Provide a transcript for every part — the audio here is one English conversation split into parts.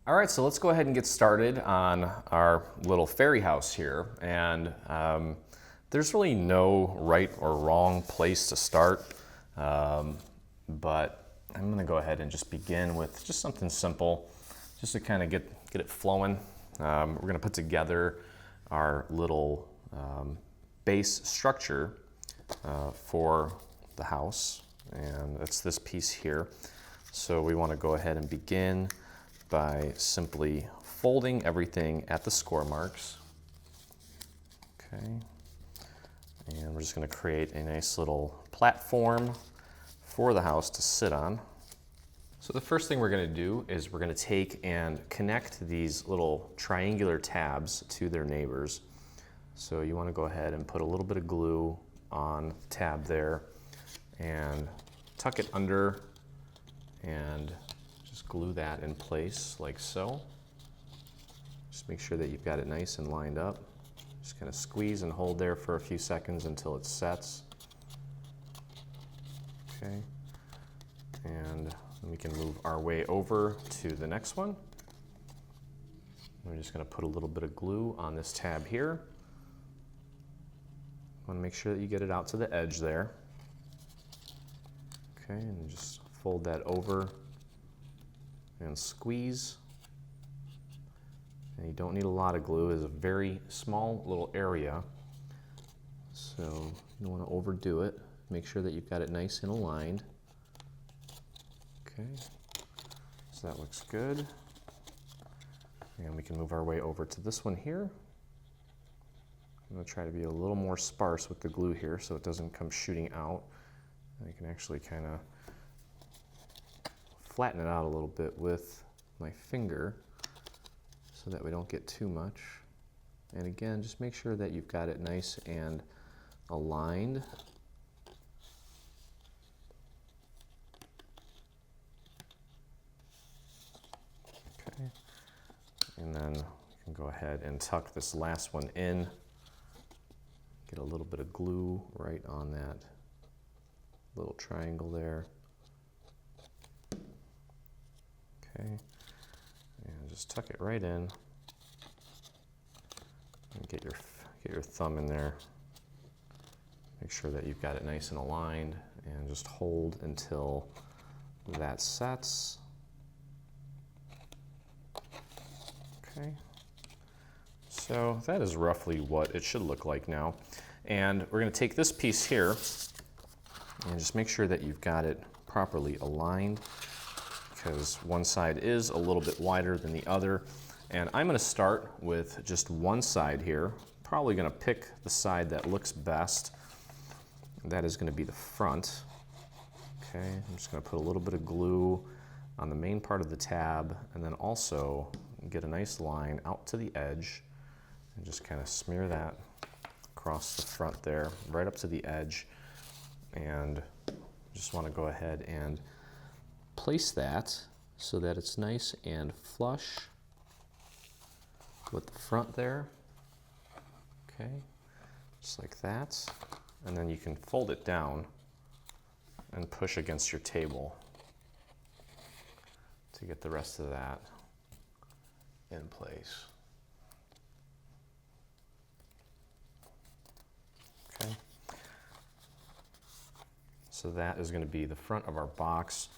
All right, so let's go ahead and get started on our little fairy house here. And there's really no right or wrong place to start, but I'm gonna go ahead and just begin with just something simple, just to kind of get it flowing. We're gonna put together our little base structure for the house, and it's this piece here. So we wanna go ahead and begin by simply folding everything at the score marks. Okay, and we're just going to create a nice little platform for the house to sit on. So the first thing we're going to do is we're going to take and connect these little triangular tabs to their neighbors. So you want to go ahead and put a little bit of glue on the tab there and tuck it under and just glue that in place like so. Just make sure that you've got it nice and lined up. Just kind of squeeze and hold there for a few seconds until it sets. Okay, and then we can move our way over to the next one. We're just going to put a little bit of glue on this tab here. Want to make sure that you get it out to the edge there. Okay, and just fold that over and squeeze. And you don't need a lot of glue. It's a very small little area, so you don't want to overdo it. Make sure that you've got it nice and aligned. Okay, so that looks good. And we can move our way over to this one here. I'm going to try to be a little more sparse with the glue here so it doesn't come shooting out. And I can actually kind of flatten it out a little bit with my finger so that we don't get too much. And again, just make sure that you've got it nice and aligned. Okay, and then you can go ahead and tuck this last one in. Get a little bit of glue right on that little triangle there. Okay, and just tuck it right in, and get your thumb in there. Make sure that you've got it nice and aligned, and just hold until that sets. Okay, so that is roughly what it should look like now. And we're going to take this piece here and just make sure that you've got it properly aligned, because one side is a little bit wider than the other. And I'm going to start with just one side here. Probably going to pick the side that looks best. That is going to be the front. Okay, I'm just going to put a little bit of glue on the main part of the tab, and then also get a nice line out to the edge and just kind of smear that across the front there, right up to the edge. And just want to go ahead and place that so that it's nice and flush with the front there. Okay, just like that. And then you can fold it down and push against your table to get the rest of that in place. Okay, so that is going to be the front of our box.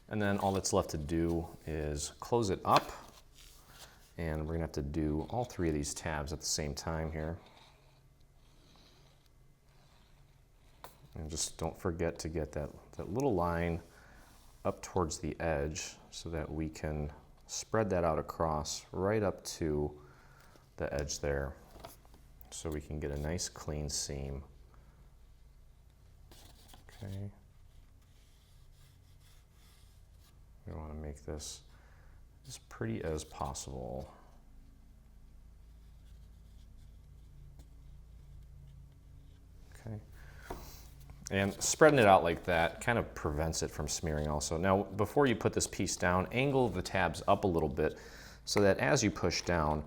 And then all that's left to do is close it up. And we're going to have to do all three of these tabs at the same time here. And just don't forget to get that little line up towards the edge so that we can spread that out across right up to the edge there, so we can get a nice clean seam. Okay. We want to make this as pretty as possible. Okay. And spreading it out like that kind of prevents it from smearing also. Now, before you put this piece down, angle the tabs up a little bit so that as you push down,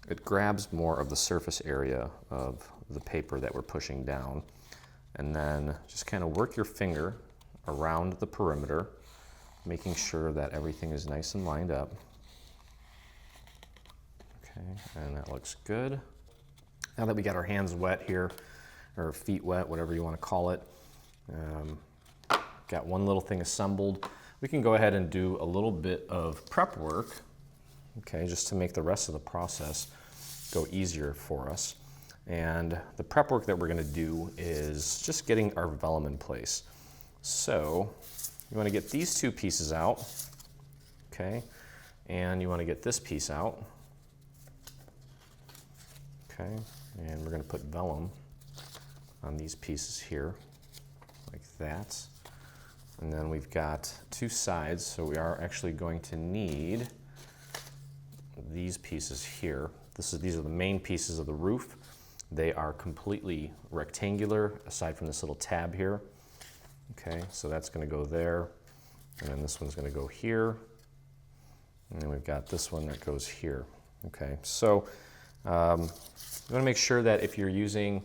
it grabs more of the surface area of the paper that we're pushing down. And then just kind of work your finger around the perimeter, making sure that everything is nice and lined up. Okay, and that looks good. Now that we got our hands wet here, or feet wet, whatever you want to call it, got one little thing assembled, we can go ahead and do a little bit of prep work, okay, just to make the rest of the process go easier for us. And the prep work that we're going to do is just getting our vellum in place. So you want to get these two pieces out, okay, and you want to get this piece out, okay, and we're going to put vellum on these pieces here, like that. And then we've got two sides, so we are actually going to need these pieces here. These are the main pieces of the roof. They are completely rectangular, aside from this little tab here. Okay, so that's going to go there, and then this one's going to go here, and then we've got this one that goes here. Okay, so you want to make sure that if you're using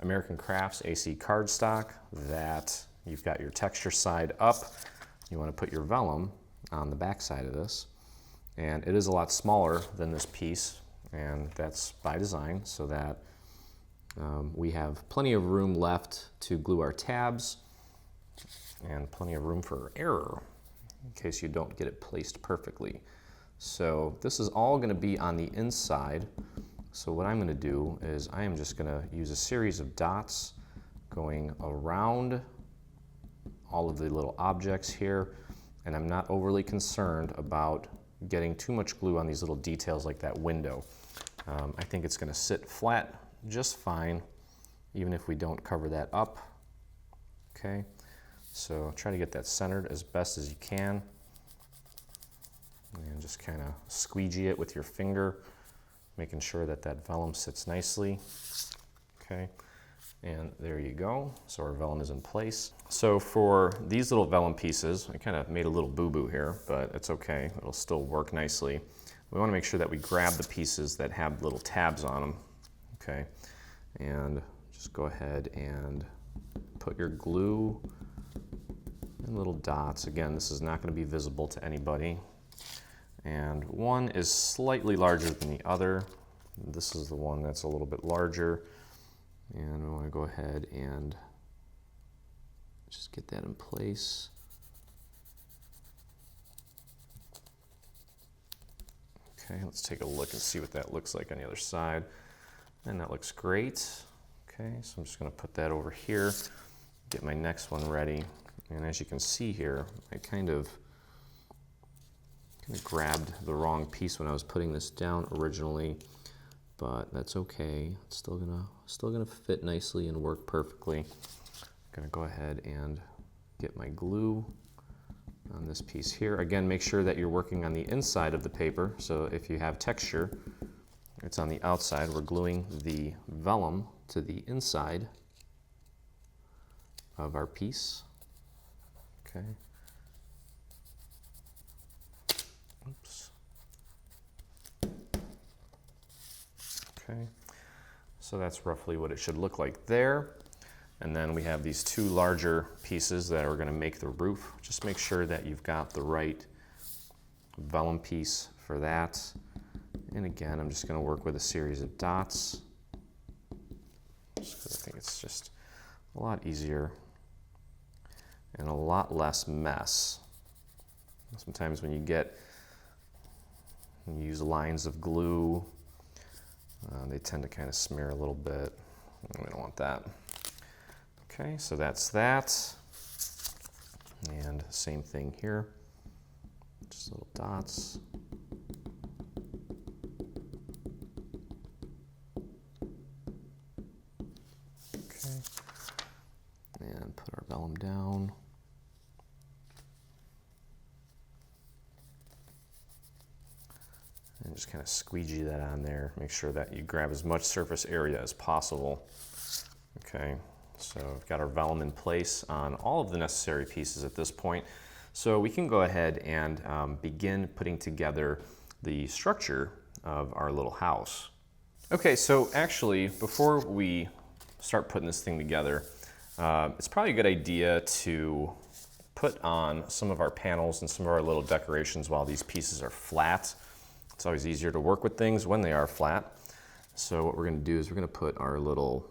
American Crafts AC cardstock, that you've got your texture side up. You want to put your vellum on the back side of this, and it is a lot smaller than this piece, and that's by design so that we have plenty of room left to glue our tabs and plenty of room for error in case you don't get it placed perfectly. So this is all going to be on the inside. So what I'm going to do is I am just going to use a series of dots going around all of the little objects here, and I'm not overly concerned about getting too much glue on these little details like that window. I think it's going to sit flat just fine even if we don't cover that up. Okay, so try to get that centered as best as you can, and just kind of squeegee it with your finger, making sure that that vellum sits nicely. Okay, and there you go. So our vellum is in place. So for these little vellum pieces, I kind of made a little boo-boo here, but it's okay. It'll still work nicely. We want to make sure that we grab the pieces that have little tabs on them. Okay, and just go ahead and put your glue in little dots. Again, this is not going to be visible to anybody. And one is slightly larger than the other. This is the one that's a little bit larger. And we want to go ahead and just get that in place. Okay, let's take a look and see what that looks like on the other side. And that looks great. Okay, so I'm just going to put that over here, get my next one ready. And as you can see here, I kind of grabbed the wrong piece when I was putting this down originally, but that's okay. It's still gonna fit nicely and work perfectly. I'm gonna go ahead and get my glue on this piece here. Again, make sure that you're working on the inside of the paper. So if you have texture, it's on the outside. We're gluing the vellum to the inside of our piece. Okay. Oops. Okay. So that's roughly what it should look like there. And then we have these two larger pieces that are going to make the roof. Just make sure that you've got the right vellum piece for that. And again, I'm just going to work with a series of dots, just 'cause I think it's just a lot easier and a lot less mess. Sometimes when you use lines of glue, they tend to kind of smear a little bit. We don't want that. Okay, so that's that. And same thing here, just little dots. Okay, and put our vellum down. And just kind of squeegee that on there. Make sure that you grab as much surface area as possible. Okay, so we've got our vellum in place on all of the necessary pieces at this point. So we can go ahead and begin putting together the structure of our little house. Okay, so actually, before we start putting this thing together, it's probably a good idea to put on some of our panels and some of our little decorations while these pieces are flat, It's always easier to work with things when they are flat. So what we're going to do is we're going to put our little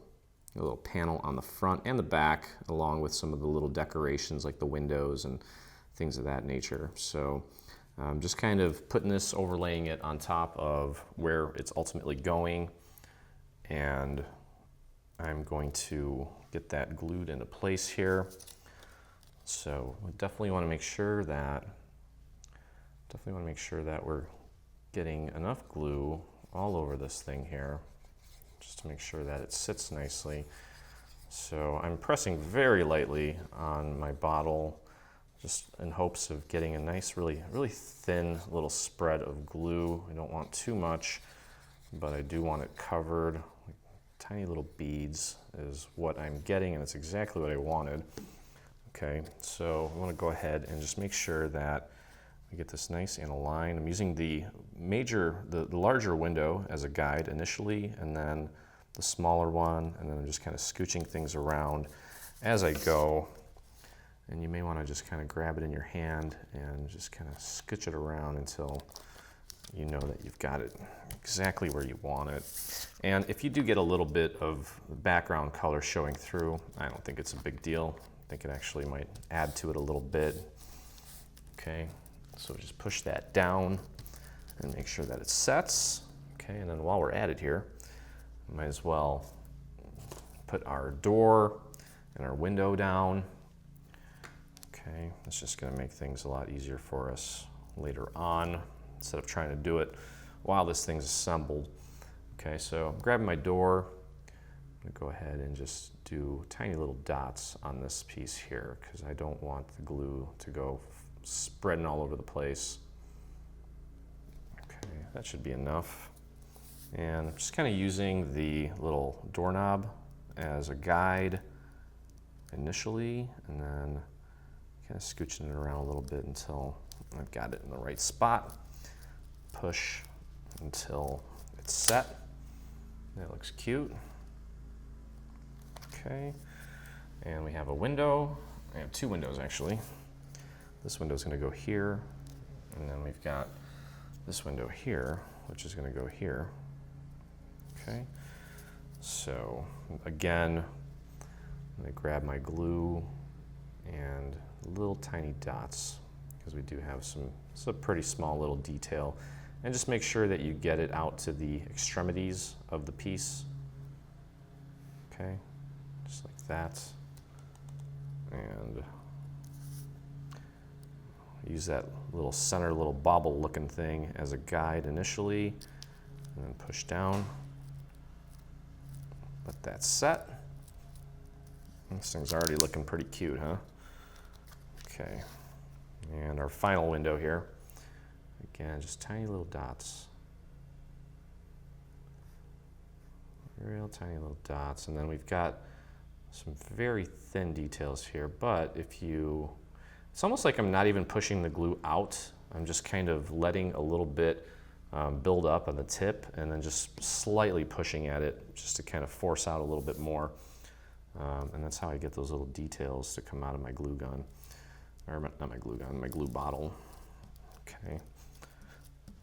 panel on the front and the back, along with some of the little decorations like the windows and things of that nature. So just kind of putting this, overlaying it on top of where it's ultimately going, and I'm going to get that glued into place here. So we definitely want to make sure that we're getting enough glue all over this thing here, just to make sure that it sits nicely. So I'm pressing very lightly on my bottle, just in hopes of getting a nice, really thin little spread of glue. I don't want too much, but I do want it covered. Like tiny little beads is what I'm getting, and it's exactly what I wanted. Okay, so I want to go ahead and just make sure that we get this nice and aligned. I'm using the larger window as a guide initially, and then the smaller one, and then I'm just kind of scooching things around as I go. And you may want to just kind of grab it in your hand and just kind of scooch it around until you know that you've got it exactly where you want it. And if you do get a little bit of background color showing through, I don't think it's a big deal. I think it actually might add to it a little bit. Okay, so just push that down and make sure that it sets. Okay, and then while we're at it here, might as well put our door and our window down. Okay, it's just going to make things a lot easier for us later on, instead of trying to do it while this thing's assembled. Okay, so I'm grabbing my door. I'm going to go ahead and just do tiny little dots on this piece here, because I don't want the glue to go spreading all over the place. Okay, that should be enough. And I'm just kind of using the little doorknob as a guide initially, and then kind of scooching it around a little bit until I've got it in the right spot. Push until it's set. That looks cute. Okay, and we have a window. I have two windows actually. This window's going to go here, and then we've got this window here, which is going to go here. Okay, so again, I'm going to grab my glue and little tiny dots, because we do have it's a pretty small little detail, and just make sure that you get it out to the extremities of the piece. Okay, just like that, and use that little center little bobble looking thing as a guide initially, and then push down. Let that set. This thing's already looking pretty cute, huh? Okay, and our final window here, again, just tiny little dots. Real tiny little dots, and then we've got some very thin details here, but it's almost like I'm not even pushing the glue out. I'm just kind of letting a little bit build up on the tip, and then just slightly pushing at it just to kind of force out a little bit more. And that's how I get those little details to come out of my glue gun. Or not my glue gun, my glue bottle. Okay,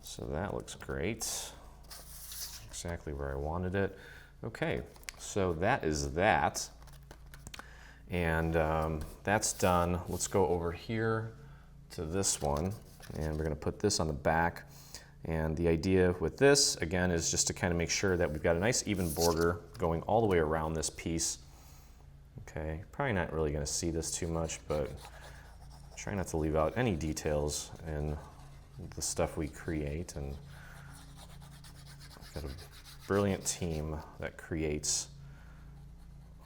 so that looks great. Exactly where I wanted it. Okay, so that is that. And that's done. Let's go over here to this one, and we're going to put this on the back. And the idea with this, again, is just to kind of make sure that we've got a nice even border going all the way around this piece. Okay, probably not really going to see this too much, but try not to leave out any details in the stuff we create. And I've got a brilliant team that creates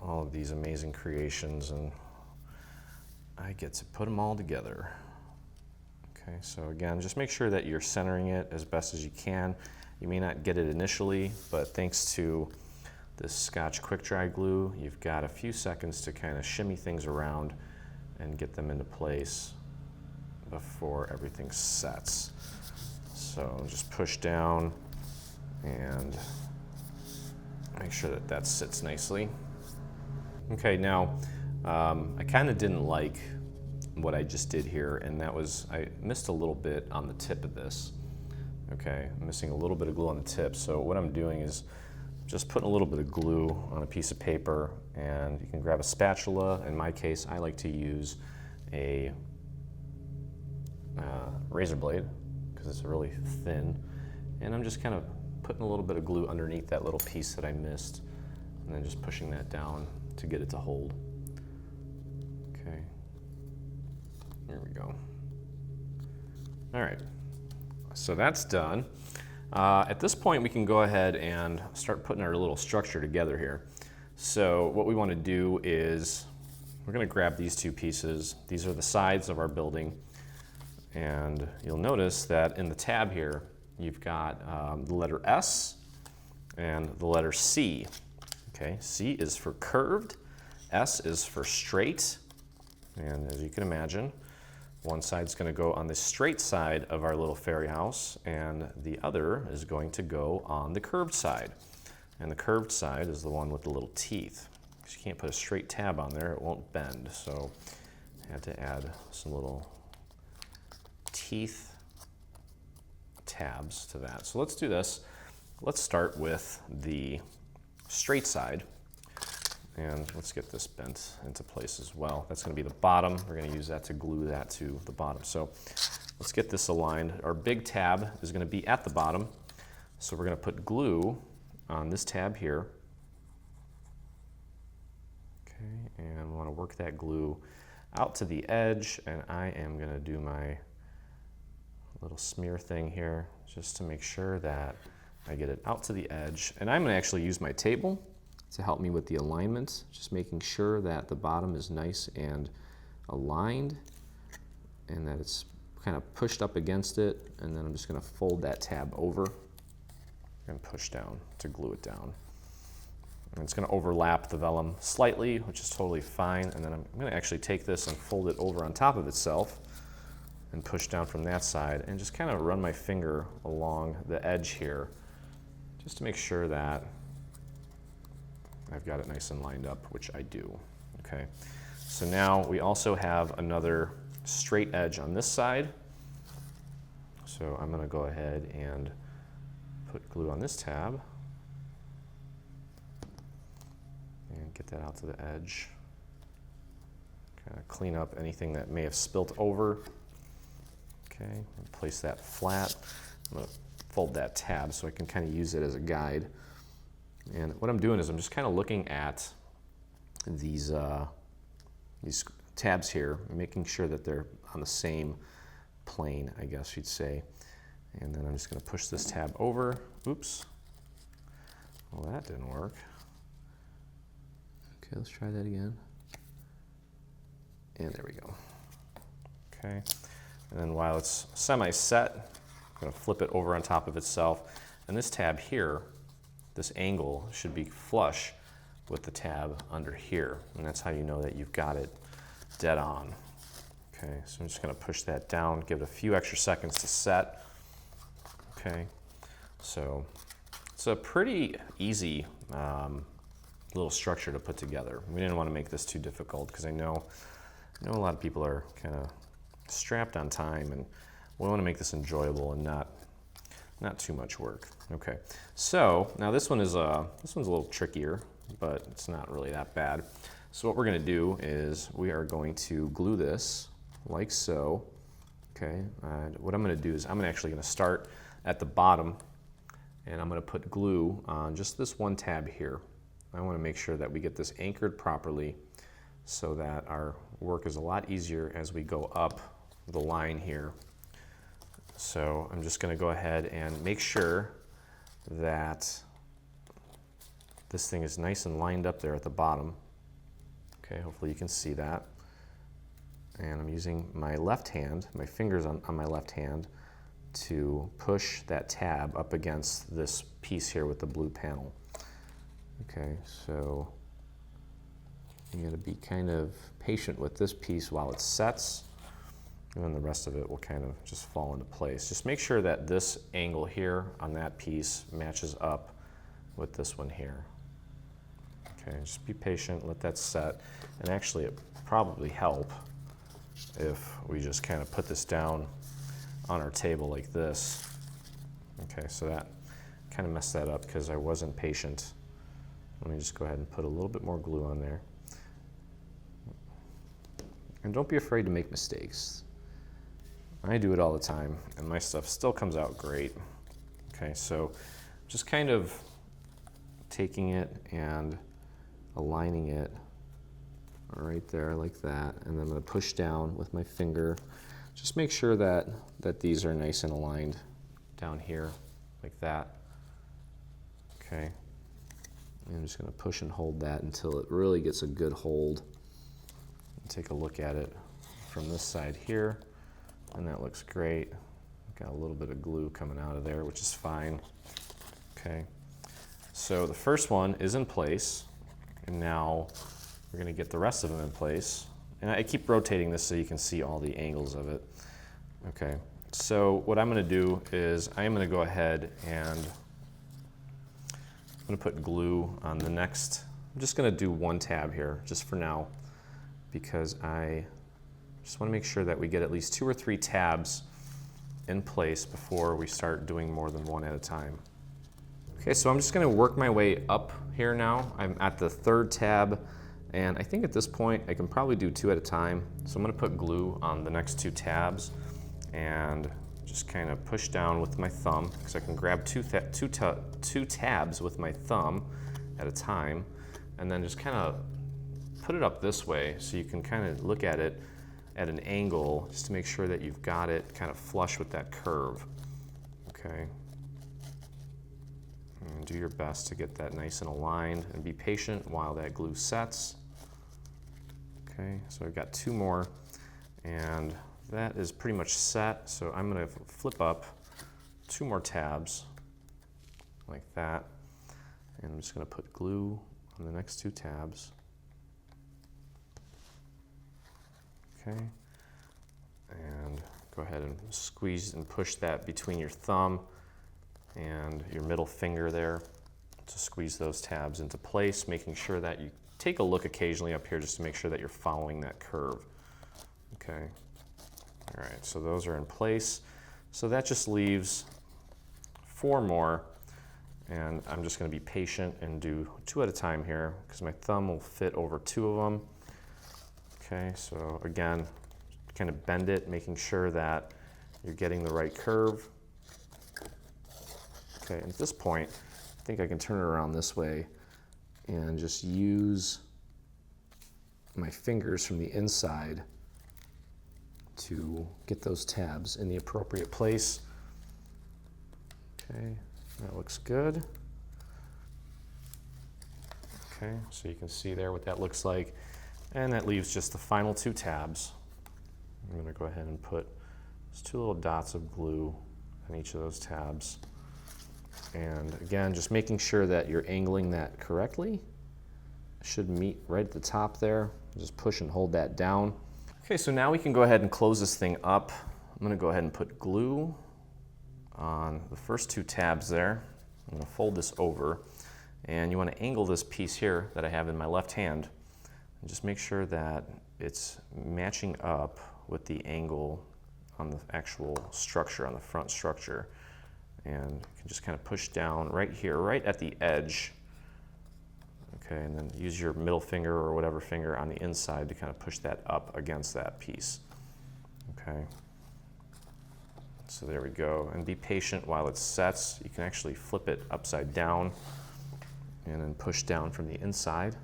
all of these amazing creations, and I get to put them all together. Okay, so again, just make sure that you're centering it as best as you can. You may not get it initially, but thanks to this Scotch quick dry glue, you've got a few seconds to kind of shimmy things around and get them into place before everything sets. So just push down and make sure that that sits nicely. Okay, now I kind of didn't like what I just did here, and that was I missed a little bit on the tip of this. Okay, I'm missing a little bit of glue on the tip. So what I'm doing is just putting a little bit of glue on a piece of paper, and you can grab a spatula. In my case, I like to use a razor blade because it's really thin. And I'm just kind of putting a little bit of glue underneath that little piece that I missed, and then just pushing that down to get it to hold. Okay, there we go. All right, so that's done. At this point, we can go ahead and start putting our little structure together here. So what we want to do is we're going to grab these two pieces. These are the sides of our building. And you'll notice that in the tab here, you've got the letter S and the letter C. Okay, C is for curved, S is for straight. And as you can imagine, one side's going to go on the straight side of our little fairy house, and the other is going to go on the curved side. And the curved side is the one with the little teeth. Because you can't put a straight tab on there, it won't bend. So I had to add some little teeth tabs to that. So let's do this. Let's start with the straight side. And let's get this bent into place as well. That's going to be the bottom. We're going to use that to glue that to the bottom. So let's get this aligned. Our big tab is going to be at the bottom. So we're going to put glue on this tab here. Okay, and we want to work that glue out to the edge. And I am going to do my little smear thing here just to make sure that I get it out to the edge. And I'm going to actually use my table to help me with the alignment, just making sure that the bottom is nice and aligned and that it's kind of pushed up against it, and then I'm just going to fold that tab over and push down to glue it down. And it's going to overlap the vellum slightly, which is totally fine, and then I'm going to actually take this and fold it over on top of itself and push down from that side and just kind of run my finger along the edge here just to make sure that I've got it nice and lined up, which I do. Okay, so now we also have another straight edge on this side. So I'm going to go ahead and put glue on this tab and get that out to the edge. Kind of clean up anything that may have spilt over. Okay, place that flat. I'm going to fold that tab so I can kind of use it as a guide. And what I'm doing is I'm just kind of looking at these tabs here, making sure that they're on the same plane, I guess you'd say. And then I'm just going to push this tab over. Oops. Well, that didn't work. Okay, let's try that again. And there we go. Okay. And then while it's semi-set, I'm going to flip it over on top of itself. And this tab here, this angle should be flush with the tab under here. And that's how you know that you've got it dead on. Okay, so I'm just going to push that down, give it a few extra seconds to set. Okay, so it's a pretty easy little structure to put together. We didn't want to make this too difficult because I know a lot of people are kind of strapped on time, and we want to make this enjoyable and not too much work. Okay, so now this one's a little trickier, but it's not really that bad. So what we're going to do is we are going to glue this like so. Okay, and what I'm going to do is I'm actually going to start at the bottom, and I'm going to put glue on just this one tab here. I want to make sure that we get this anchored properly so that our work is a lot easier as we go up the line here. So I'm just going to go ahead and make sure that this thing is nice and lined up there at the bottom. Okay, hopefully you can see that. And I'm using my left hand, my fingers on my left hand, to push that tab up against this piece here with the blue panel. Okay, so you got to be kind of patient with this piece while it sets, and then the rest of it will kind of just fall into place. Just make sure that this angle here on that piece matches up with this one here. Okay, just be patient, let that set, and actually it would probably help if we just kind of put this down on our table like this Okay, so that kind of messed that up because I wasn't patient. Let me just go ahead and put a little bit more glue on there. And don't be afraid to make mistakes. I do it all the time, and my stuff still comes out great. Okay, so just kind of taking it and aligning it right there like that, and then I'm going to push down with my finger. Just make sure that these are nice and aligned down here like that. Okay, and I'm just going to push and hold that until it really gets a good hold. Take a look at it from this side here, and that looks great. Got a little bit of glue coming out of there, which is fine. Okay, so the first one is in place, and now we're going to get the rest of them in place. And I keep rotating this so you can see all the angles of it. Okay, so what I'm going to do is I am going to go ahead and I'm going to put glue on the next. I'm just going to do one tab here, just for now, because I just want to make sure that we get at least 2 or 3 tabs in place before we start doing more than one at a time. Okay, so I'm just going to work my way up here now. I'm at the 3rd tab, and I think at this point I can probably do 2 at a time. So I'm going to put glue on the next 2 tabs and just kind of push down with my thumb, because I can grab two tabs with my thumb at a time, and then just kind of put it up this way so you can kind of look at it at an angle just to make sure that you've got it kind of flush with that curve. Okay. And do your best to get that nice and aligned, and be patient while that glue sets. Okay, so I've got 2 more, and that is pretty much set. So I'm going to flip up 2 more tabs like that, and I'm just going to put glue on the next 2 tabs. Okay, and go ahead and squeeze and push that between your thumb and your middle finger there to squeeze those tabs into place, making sure that you take a look occasionally up here just to make sure that you're following that curve. Okay, all right, so those are in place. So that just leaves 4 more, and I'm just going to be patient and do 2 at a time here because my thumb will fit over 2 of them. Okay, so again, kind of bend it, making sure that you're getting the right curve. Okay, and at this point, I think I can turn it around this way and just use my fingers from the inside to get those tabs in the appropriate place. Okay, that looks good. Okay, so you can see there what that looks like. And that leaves just the final 2 tabs. I'm going to go ahead and put just 2 little dots of glue on each of those tabs. And again, just making sure that you're angling that correctly. It should meet right at the top there. Just push and hold that down. Okay, so now we can go ahead and close this thing up. I'm going to go ahead and put glue on the first 2 tabs there. I'm going to fold this over, and you want to angle this piece here that I have in my left hand. And just make sure that it's matching up with the angle on the actual structure, on the front structure. And you can just kind of push down right here, right at the edge. Okay, and then use your middle finger or whatever finger on the inside to kind of push that up against that piece. Okay, so there we go. And be patient while it sets. You can actually flip it upside down and then push down from the inside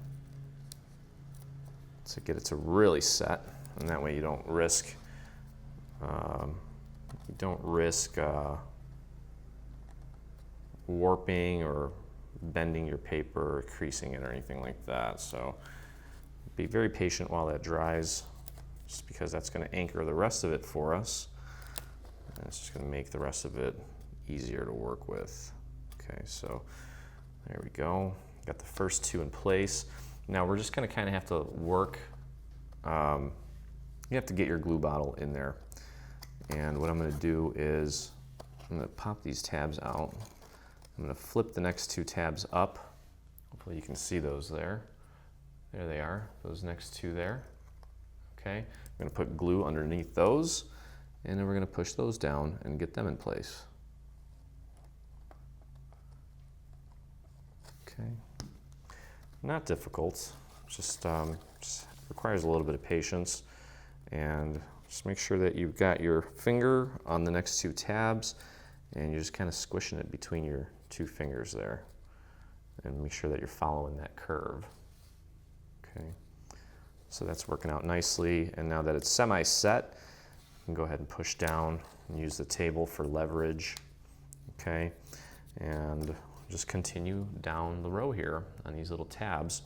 to get it to really set, and that way you don't risk warping or bending your paper or creasing it or anything like that. So be very patient while that dries, just because that's going to anchor the rest of it for us, and it's just going to make the rest of it easier to work with. Okay, so there we go. Got the first 2 in place. Now we're just going to kind of have to work. You have to get your glue bottle in there. And what I'm going to do is I'm going to pop these tabs out. I'm going to flip the next 2 tabs up. Hopefully you can see those there. There they are, those next 2 there. Okay, I'm going to put glue underneath those, and then we're going to push those down and get them in place. Okay. Not difficult, just requires a little bit of patience. And just make sure that you've got your finger on the next two tabs and you're just kind of squishing it between your two fingers there. And make sure that you're following that curve. Okay, so that's working out nicely. And now that it's semi-set, you can go ahead and push down and use the table for leverage. Okay, and just continue down the row here on these little tabs.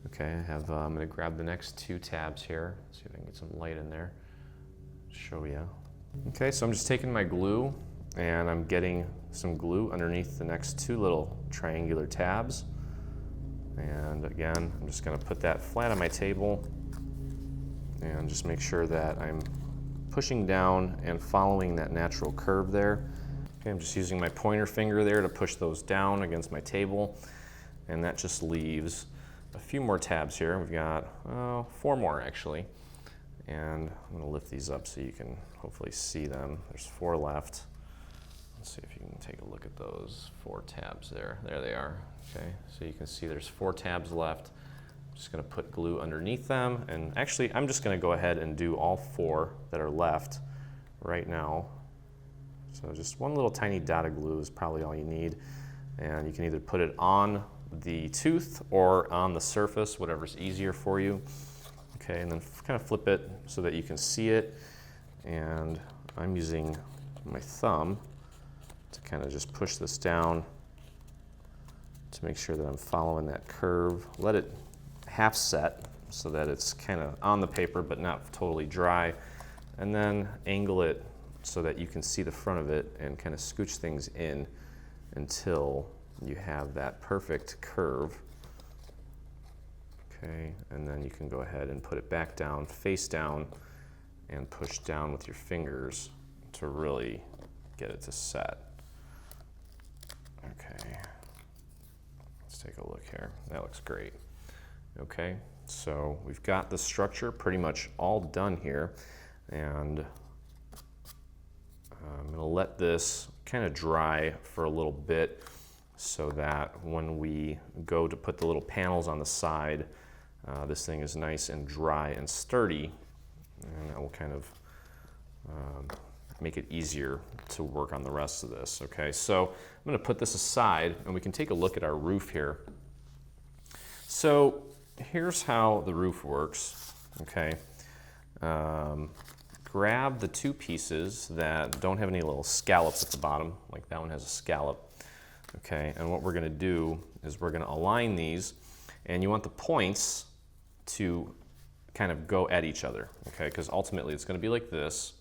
Okay, I'm going to grab the next two tabs here, see if I can get some light in there, show you. Okay, so I'm just taking my glue and I'm getting some glue underneath the next two little triangular tabs. And again, I'm just going to put that flat on my table and just make sure that I'm pushing down and following that natural curve there. Okay, I'm just using my pointer finger there to push those down against my table, and that just leaves a few more tabs here. We've got 4 more actually, and I'm going to lift these up so you can hopefully see them. There's 4 left. Let's see if you can take a look at those 4 tabs there. There they are. Okay, so you can see there's 4 tabs left. I'm just going to put glue underneath them, and actually I'm just going to go ahead and do all 4 that are left right now. So just one little tiny dot of glue is probably all you need, and you can either put it on the tooth or on the surface, whatever's easier for you. Okay, and then kind of flip it so that you can see it, and I'm using my thumb to kind of just push this down to make sure that I'm following that curve. Let it half set so that it's kind of on the paper but not totally dry, and then angle it so that you can see the front of it and kind of scooch things in until you have that perfect curve. Okay, and then you can go ahead and put it back down, face down, and push down with your fingers to really get it to set. Okay, let's take a look here. That looks great. Okay, so we've got the structure pretty much all done here, and I'm going to let this kind of dry for a little bit so that when we go to put the little panels on the side, this thing is nice and dry and sturdy, and that will kind of make it easier to work on the rest of this. Okay, so I'm going to put this aside and we can take a look at our roof here. So here's how the roof works. Okay, grab the 2 pieces that don't have any little scallops at the bottom, like that one has a scallop. Okay, and what we're going to do is we're going to align these, and you want the points to kind of go at each other, okay, because ultimately it's going to be like this,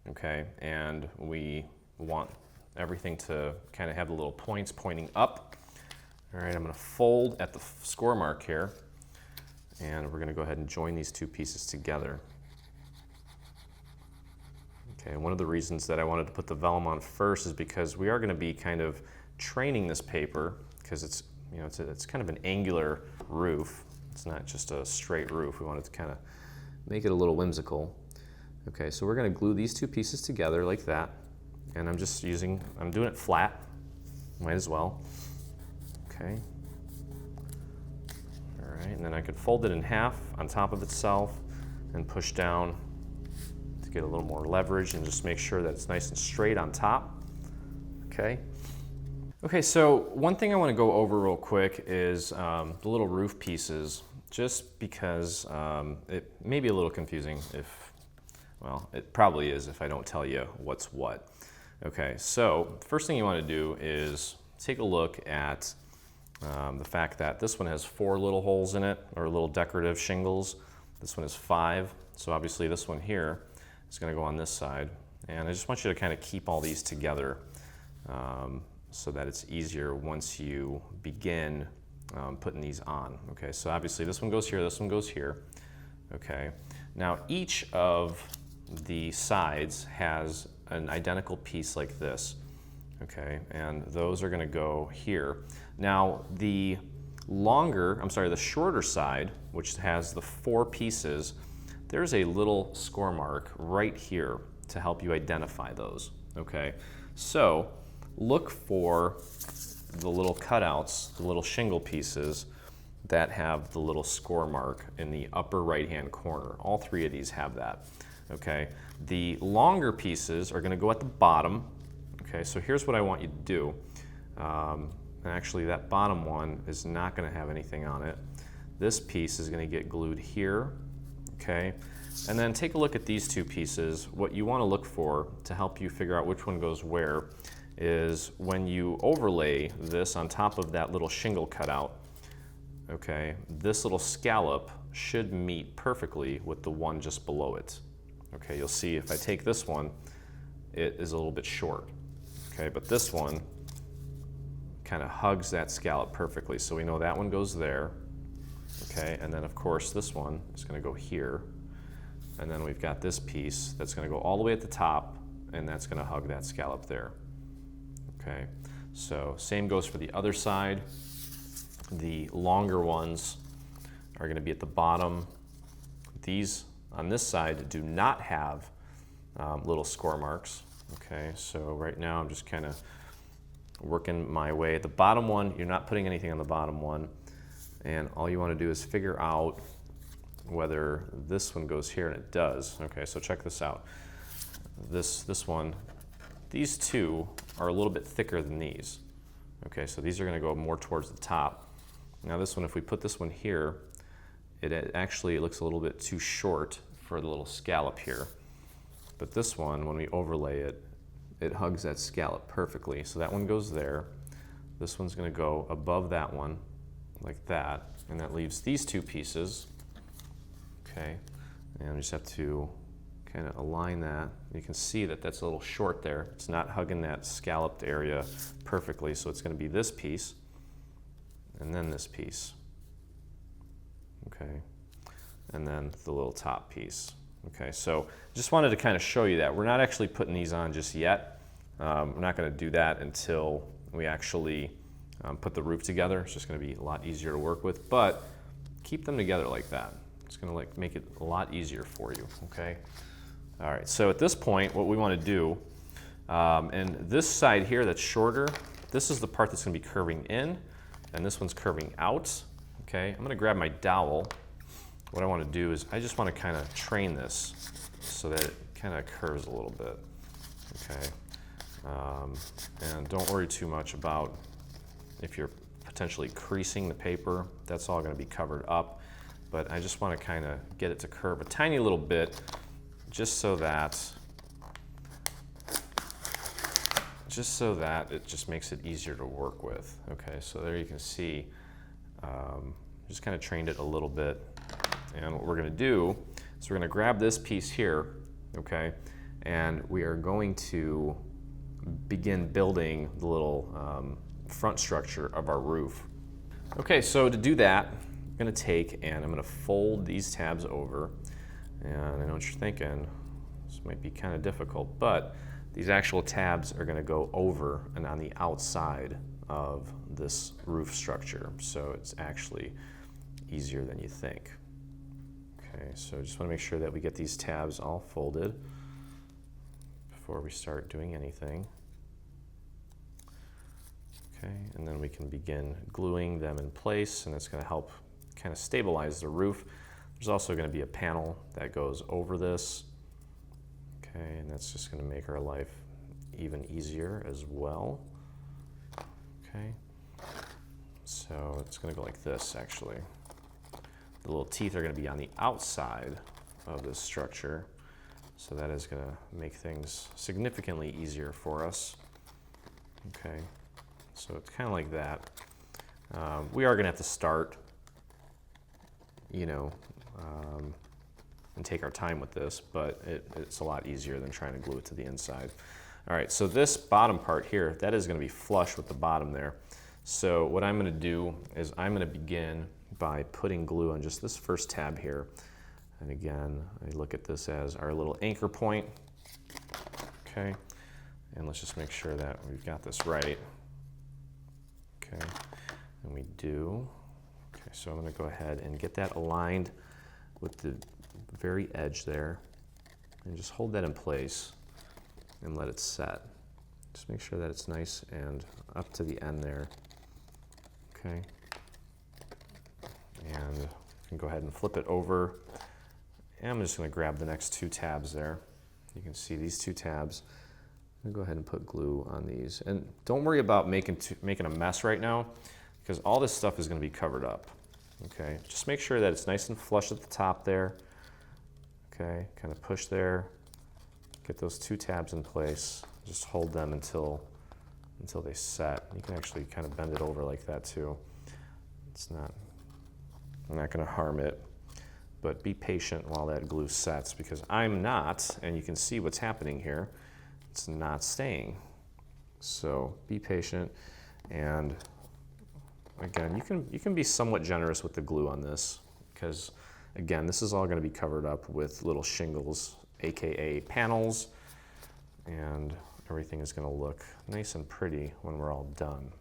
okay, and we want everything to kind of have the little points pointing up. All right, I'm going to fold at the score mark here, and we're going to go ahead and join these 2 pieces together. Okay, one of the reasons that I wanted to put the vellum on first is because we are going to be kind of training this paper, because it's, you know, it's kind of an angular roof. It's not just a straight roof. We wanted to kind of make it a little whimsical. Okay, so we're going to glue these 2 pieces together like that, and I'm doing it flat, might as well. Okay. All right, and then I could fold it in half on top of itself and push down to get a little more leverage and just make sure that it's nice and straight on top. Okay. Okay, so one thing I want to go over real quick is the little roof pieces, just because it may be a little confusing if, well, it probably is if I don't tell you what's what. Okay, so first thing you want to do is take a look at the fact that this one has 4 little holes in it, or little decorative shingles. This one is 5, so obviously this one here is going to go on this side. And I just want you to kind of keep all these together so that it's easier once you begin putting these on. Okay, so obviously this one goes here, this one goes here. Okay, now each of the sides has an identical piece like this. Okay, and those are going to go here. Now the shorter side, which has the 4 pieces, there's a little score mark right here to help you identify those. Okay, so look for the little cutouts, the little shingle pieces that have the little score mark in the upper right-hand corner. All three of these have that, okay? The longer pieces are gonna go at the bottom, okay? So here's what I want you to do. And actually that bottom one is not gonna have anything on it. This piece is gonna get glued here, okay? And then take a look at these two pieces. What you wanna look for to help you figure out which one goes where is when you overlay this on top of that little shingle cutout, okay, this little scallop should meet perfectly with the one just below it. Okay, you'll see if I take this one, it is a little bit short. Okay, but this one kind of hugs that scallop perfectly. So we know that one goes there. Okay, and then of course this one is going to go here. And then we've got this piece that's going to go all the way at the top, and that's going to hug that scallop there. Okay, so same goes for the other side. The longer ones are going to be at the bottom. These on this side do not have little score marks. Okay, so right now I'm just kind of working my way. The bottom one, you're not putting anything on the bottom one, and all you want to do is figure out whether this one goes here, and it does. Okay, so check this out. This one, these two are a little bit thicker than these. Okay, so these are going to go more towards the top. Now this one, if we put this one here, it actually looks a little bit too short for the little scallop here. But this one, when we overlay it, it hugs that scallop perfectly. So that one goes there. This one's going to go above that one, like that, and that leaves these two pieces. Okay, and we just have to kind of align that. You can see that that's a little short there. It's not hugging that scalloped area perfectly, so it's going to be this piece and then this piece. Okay, and then the little top piece. Okay, so just wanted to kind of show you that. We're not actually putting these on just yet. We're not going to do that until we actually put the roof together. It's just going to be a lot easier to work with, but keep them together like that. It's going to make it a lot easier for you, okay? All right, so at this point, what we want to do, and this side here that's shorter, this is the part that's going to be curving in, and this one's curving out, okay? I'm going to grab my dowel. What I want to do is I just want to kind of train this so that it kind of curves a little bit, okay? And don't worry too much about if you're potentially creasing the paper. That's all going to be covered up. But I just want to kind of get it to curve a tiny little bit just so that it just makes it easier to work with. Okay, so there you can see, just kind of trained it a little bit. And what we're going to do is we're going to grab this piece here, okay, and we are going to begin building the little front structure of our roof. Okay, so to do that, I'm going to take and I'm going to fold these tabs over. And I know what you're thinking, this might be kind of difficult, but these actual tabs are going to go over and on the outside of this roof structure. So it's actually easier than you think. Okay, so just want to make sure that we get these tabs all folded before we start doing anything. Okay, and then we can begin gluing them in place, and it's going to help kind of stabilize the roof. There's also going to be a panel that goes over this. Okay, and that's just going to make our life even easier as well. Okay, so it's going to go like this actually. The little teeth are going to be on the outside of this structure, so that is going to make things significantly easier for us. Okay, so it's kind of like that. We are going to have to start, and take our time with this, but it's a lot easier than trying to glue it to the inside. All right, so this bottom part here, that is going to be flush with the bottom there. So what I'm going to do is I'm going to begin by putting glue on just this first tab here. And again, I look at this as our little anchor point. Okay, and let's just make sure that we've got this right. Okay, and we do. Okay, so I'm going to go ahead and get that aligned with the very edge there, and just hold that in place and let it set. Just make sure that it's nice and up to the end there. Okay. And you can go ahead and flip it over. And I'm just going to grab the next 2 tabs there. You can see these 2 tabs. I'm going to go ahead and put glue on these. And don't worry about making a mess right now, because all this stuff is going to be covered up. Okay, just make sure that it's nice and flush at the top there. Okay, kind of push there. Get those 2 tabs in place. Just hold them until they set. You can actually kind of bend it over like that too. I'm not going to harm it, but be patient while that glue sets, because I'm not, and you can see what's happening here. It's not staying. So be patient, and again, you can be somewhat generous with the glue on this, because again, this is all going to be covered up with little shingles, aka panels, and everything is going to look nice and pretty when we're all done.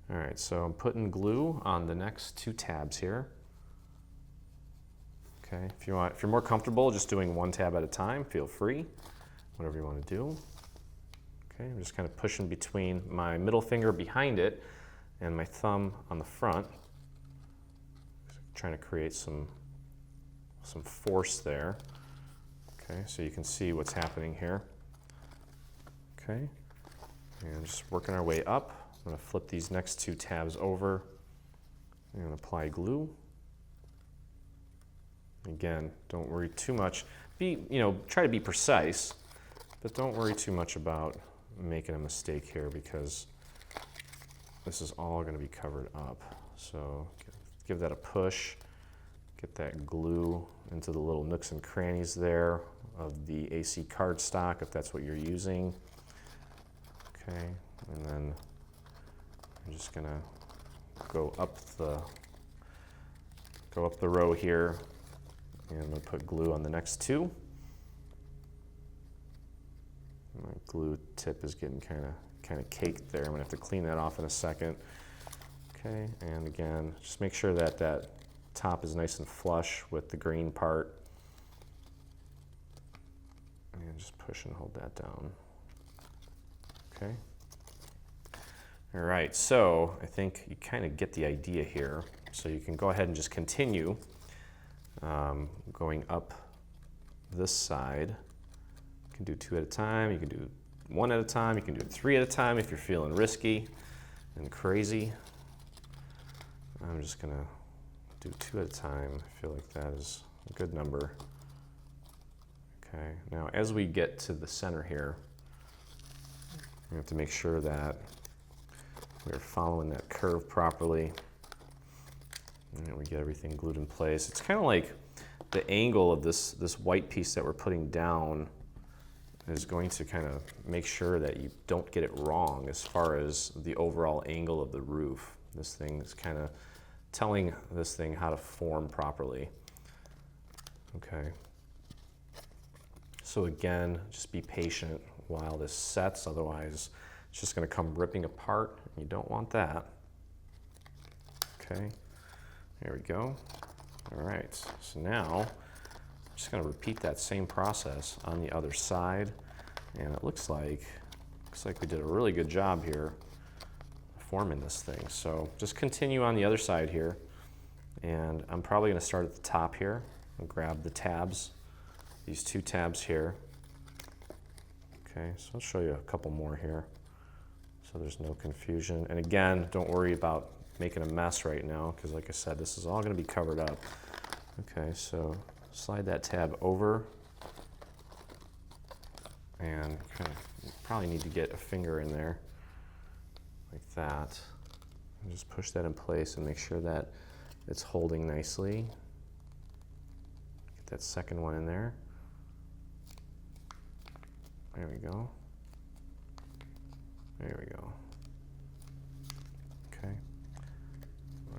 All right, so I'm putting glue on the next 2 tabs here. Okay, if you're more comfortable just doing 1 tab at a time, feel free, whatever you want to do. Okay, I'm just kind of pushing between my middle finger behind it and my thumb on the front, trying to create some force there. Okay, so you can see what's happening here. Okay, and just working our way up. I'm going to flip these next 2 tabs over and apply glue. Again, don't worry too much. Try to be precise, but don't worry too much about making a mistake here, because this is all going to be covered up. So give that a push. Get that glue into the little nooks and crannies there of the AC cardstock, if that's what you're using. Okay, and then I'm just going to go up the row here. And I'm going to put glue on the next 2. My glue tip is getting kind of caked there. I'm going to have to clean that off in a second. Okay, and again, just make sure that that top is nice and flush with the green part. And just push and hold that down. Okay. All right, so I think you kind of get the idea here. So you can go ahead and just continue going up this side. You can do 2 at a time, you can do 1 at a time, you can do 3 at a time if you're feeling risky and crazy. I'm just gonna do 2 at a time. I feel like that is a good number. Okay, now as we get to the center here, we have to make sure that we're following that curve properly. And we get everything glued in place. It's kind of like the angle of this white piece that we're putting down is going to kind of make sure that you don't get it wrong as far as the overall angle of the roof. This thing is kind of telling this thing how to form properly. Okay. So again, just be patient while this sets, otherwise it's just going to come ripping apart. You don't want that. Okay. There we go. All right, so now I'm just going to repeat that same process on the other side, and it looks like we did a really good job here forming this thing. So just continue on the other side here, and I'm probably going to start at the top here and grab the tabs, these 2 tabs here. Okay, so I'll show you a couple more here so there's no confusion. And again, don't worry about making a mess right now, because like I said, this is all going to be covered up. Okay, so slide that tab over, and you probably need to get a finger in there like that, and just push that in place and make sure that it's holding nicely. Get that second one in there. There we go. There we go. Okay.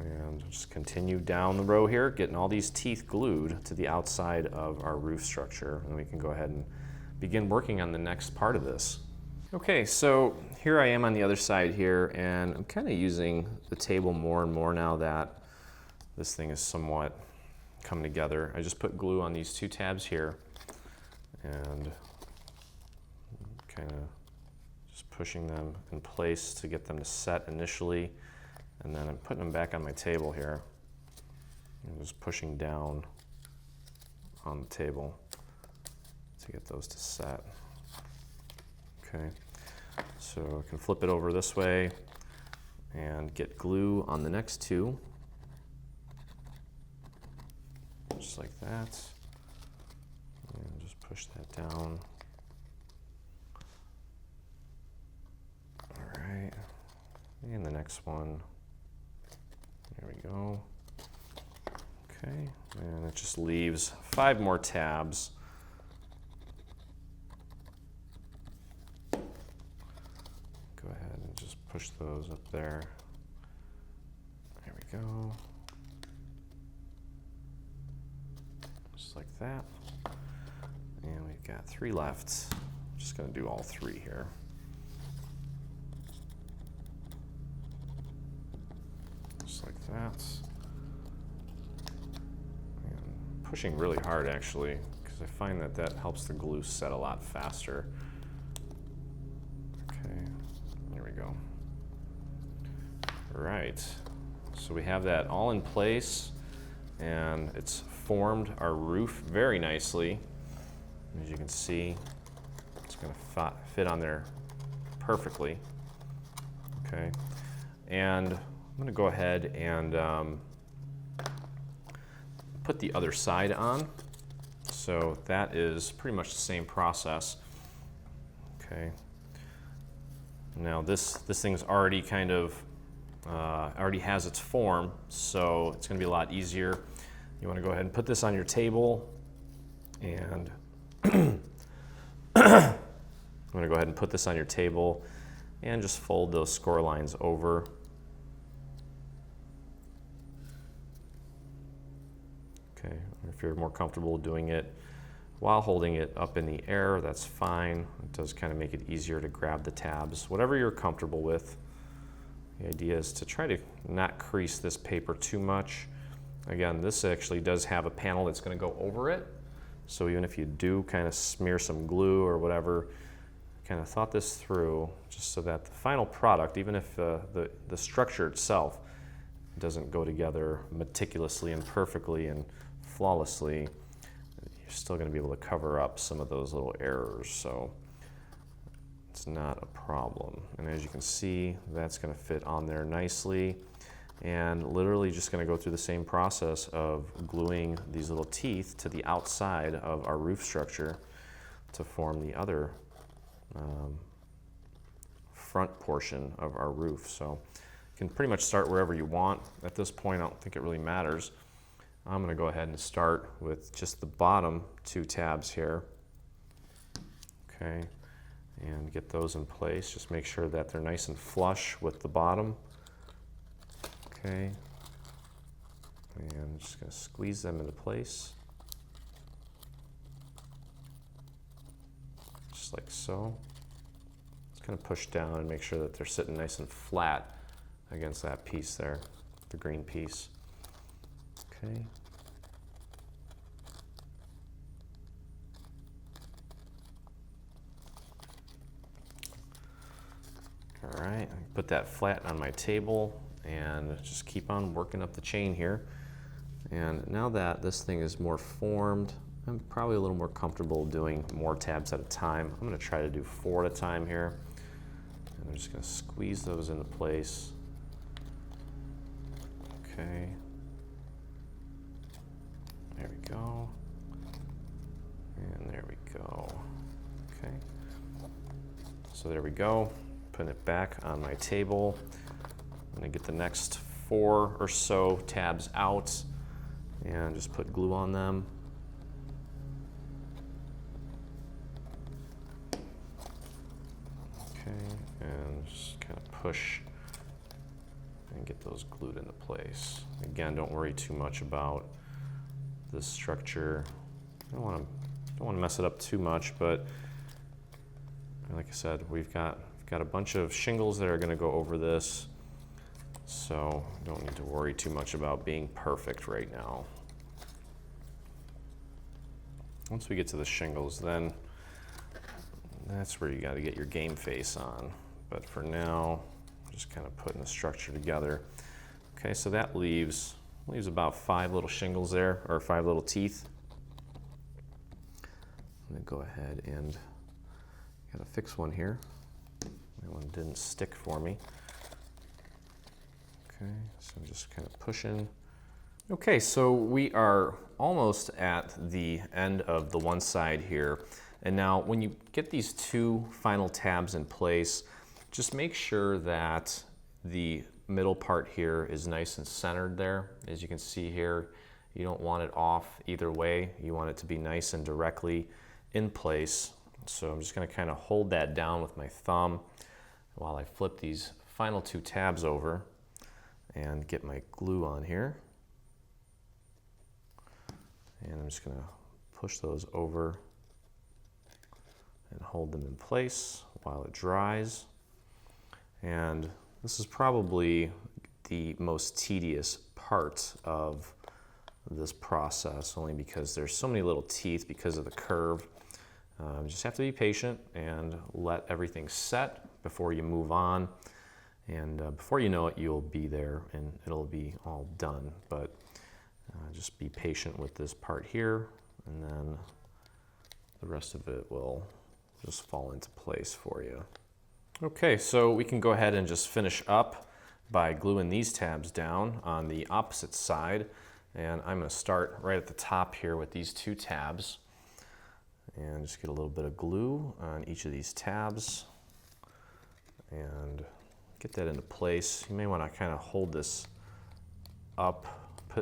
And just continue down the row here, getting all these teeth glued to the outside of our roof structure, and we can go ahead and begin working on the next part of this. Okay, so here I am on the other side here, and I'm kind of using the table more and more now that this thing is somewhat come together. I just put glue on these 2 tabs here, and kind of Just pushing them in place to get them to set initially, and then I'm putting them back on my table here. I'm just pushing down on the table to get those to set. Okay, so I can flip it over this way and get glue on the next two, just like that, and just push that down. All right, and the next one, there we go. Okay, and it just leaves 5 more tabs. Go ahead and just push those up there. There we go. Just like that. And we've got 3 left. I'm just going to do all 3 here. Just like that. And pushing really hard actually, because I find that that helps the glue set a lot faster. Okay, there we go. All right, so we have that all in place, and it's formed our roof very nicely. As you can see, it's going to fit on there perfectly. Okay, and I'm going to go ahead and put the other side on. So that is pretty much the same process. Okay. Now this thing's already kind of already has its form, so it's going to be a lot easier. You want to go ahead and put this on your table, and I'm going to go ahead and put this on your table and just fold those score lines over. Okay, if you're more comfortable doing it while holding it up in the air, that's fine. It does kind of make it easier to grab the tabs, whatever you're comfortable with. The idea is to try to not crease this paper too much. Again, this actually does have a panel that's going to go over it. So even if you do kind of smear some glue or whatever, kind of thought this through just so that the final product, even if the structure itself doesn't go together meticulously and perfectly and flawlessly, you're still going to be able to cover up some of those little errors. So it's not a problem. And as you can see, that's going to fit on there nicely. And literally just going to go through the same process of gluing these little teeth to the outside of our roof structure to form the other front portion of our roof. So you can pretty much start wherever you want. At this point, I don't think it really matters. I'm going to go ahead and start with just the bottom 2 tabs here. Okay, and get those in place. Just make sure that they're nice and flush with the bottom. Okay, and I'm just going to squeeze them into place, just like so. Just kind of push down and make sure that they're sitting nice and flat against that piece there, the green piece. Okay. All right, put that flat on my table and just keep on working up the chain here. And now that this thing is more formed, I'm probably a little more comfortable doing more tabs at a time. I'm going to try to do 4 at a time here. And I'm just going to squeeze those into place. Okay. There we go. And there we go. Okay. So there we go. Putting it back on my table. I'm going to get the next 4 or so tabs out and just put glue on them. Okay, and just kind of push and get those glued into place. Again, don't worry too much about this structure. Don't want to mess it up too much, but like I said, we've got a bunch of shingles that are going to go over this. So don't need to worry too much about being perfect right now. Once we get to the shingles, then That's where you got to get your game face on. But for now, just kind of putting the structure together. Okay, so that leaves about 5 little shingles there, or 5 little teeth. I'm gonna go ahead and gotta fix one here. That one didn't stick for me. Okay, so I'm just kind of pushing. Okay, so we are almost at the end of the one side here. And now when you get these 2 final tabs in place, just make sure that the middle part here is nice and centered there. As you can see here, you don't want it off either way. You want it to be nice and directly in place. So I'm just going to kind of hold that down with my thumb while I flip these final 2 tabs over and get my glue on here. And I'm just going to push those over and hold them in place while it dries. And this is probably the most tedious part of this process, only because there's so many little teeth because of the curve. You just have to be patient and let everything set before you move on. And before you know it, you'll be there and it'll be all done. But just be patient with this part here, and then the rest of it will just fall into place for you. Okay, so we can go ahead and just finish up by gluing these tabs down on the opposite side. And I'm going to start right at the top here with these 2 tabs. And just get a little bit of glue on each of these tabs. And get that into place. You may want to kind of hold this up.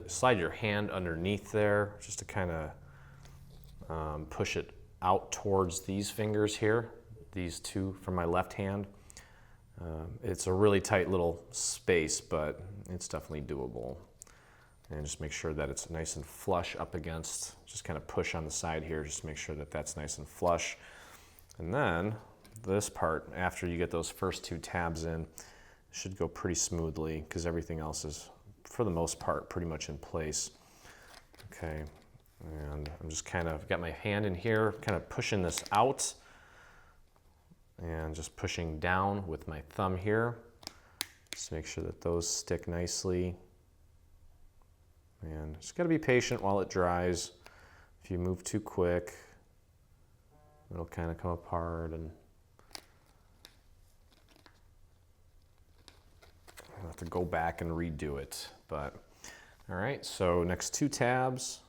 Slide your hand underneath there just to kind of push it out towards these fingers here. These 2 from my left hand. It's a really tight little space, but it's definitely doable. And just make sure that it's nice and flush up against, just kind of push on the side here, just to make sure that that's nice and flush. And then this part, after you get those first 2 tabs in, should go pretty smoothly because everything else is, for the most part, pretty much in place. Okay, and I'm just kind of got my hand in here, kind of pushing this out and just pushing down with my thumb here. Just make sure that those stick nicely. And just gotta be patient while it dries. If you move too quick, it'll kind of come apart, and I'll have to go back and redo it. But all right, so next 2 tabs.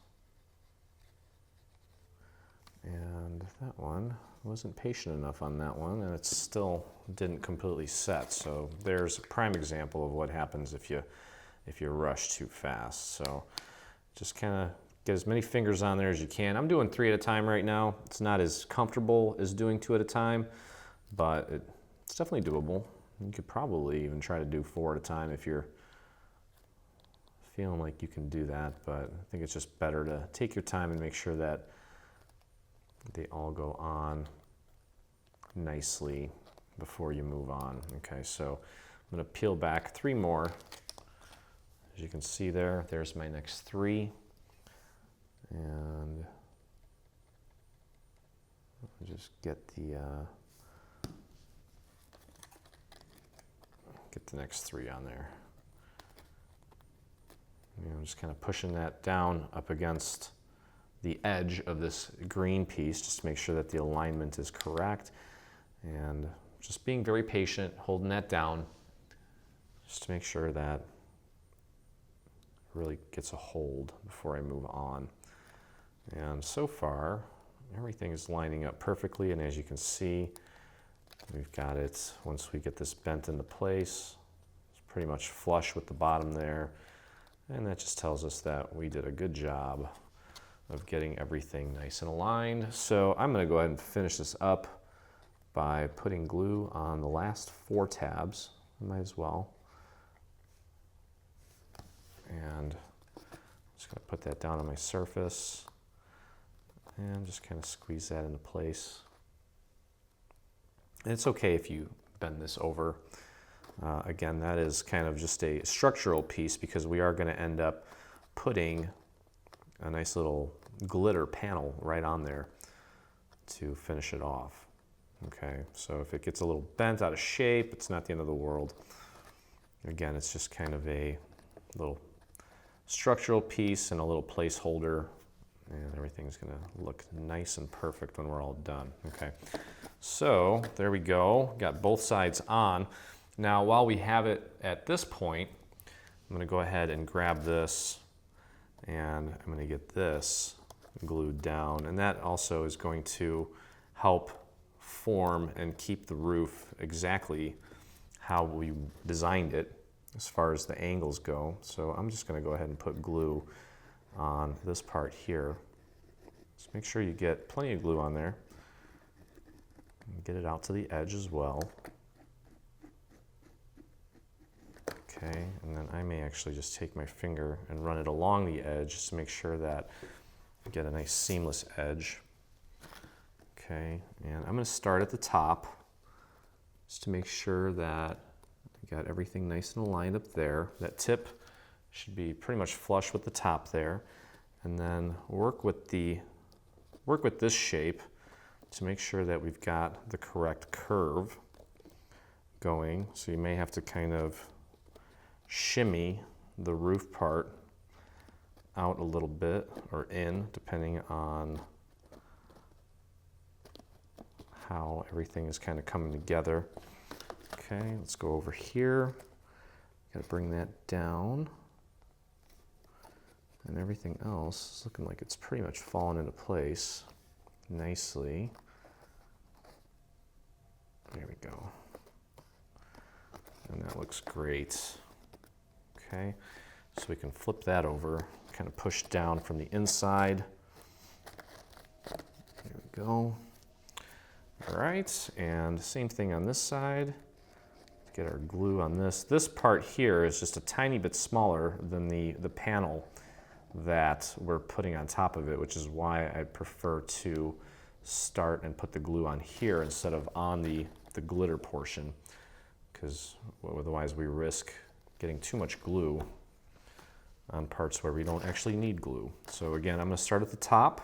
And that one, wasn't patient enough on that one, and it still didn't completely set. So there's a prime example of what happens if you rush too fast. So just kind of get as many fingers on there as you can. I'm doing 3 at a time right now. It's not as comfortable as doing 2 at a time, but it's definitely doable. You could probably even try to do 4 at a time if you're feeling like you can do that, but I think it's just better to take your time and make sure that they all go on nicely before you move on. Okay, so I'm going to peel back 3 more. As you can see there's my next 3. And I'll just get the next 3 on there. I'm just kind of pushing that down up against the edge of this green piece just to make sure that the alignment is correct, and just being very patient, holding that down just to make sure that it really gets a hold before I move on. And so far everything is lining up perfectly, and as you can see, we've got it, once we get this bent into place, it's pretty much flush with the bottom there, and that just tells us that we did a good job of getting everything nice and aligned. So I'm going to go ahead and finish this up by putting glue on the last 4 tabs. I might as well. And I'm just going to put that down on my surface and just kind of squeeze that into place. And it's okay if you bend this over. Again, that is kind of just a structural piece because we are going to end up putting a nice little glitter panel right on there to finish it off. Okay, so if it gets a little bent out of shape, it's not the end of the world. Again, it's just kind of a little structural piece and a little placeholder, and everything's gonna look nice and perfect when we're all done. Okay, so there we go, got both sides on. Now, while we have it at this point, I'm gonna go ahead and grab this, and I'm gonna get this glued down, and that also is going to help form and keep the roof exactly how we designed it as far as the angles go. So I'm just going to go ahead and put glue on this part here. Just make sure you get plenty of glue on there. And get it out to the edge as well. Okay, and then I may actually just take my finger and run it along the edge just to make sure that I get a nice seamless edge. Okay, and I'm going to start at the top just to make sure that I got everything nice and aligned up there. That tip should be pretty much flush with the top there, and then work with this shape to make sure that we've got the correct curve going. So you may have to kind of shimmy the roof part out a little bit or in, depending on how everything is kind of coming together. Okay, let's go over here. Got to bring that down. And everything else is looking like it's pretty much fallen into place nicely. There we go. And that looks great. Okay, so we can flip that over, kind of push down from the inside. There we go. All right, and same thing on this side. Let's get our glue on this. This part here is just a tiny bit smaller than the panel that we're putting on top of it, which is why I prefer to start and put the glue on here instead of on the glitter portion, because otherwise we risk getting too much glue on parts where we don't actually need glue. So again, I'm going to start at the top.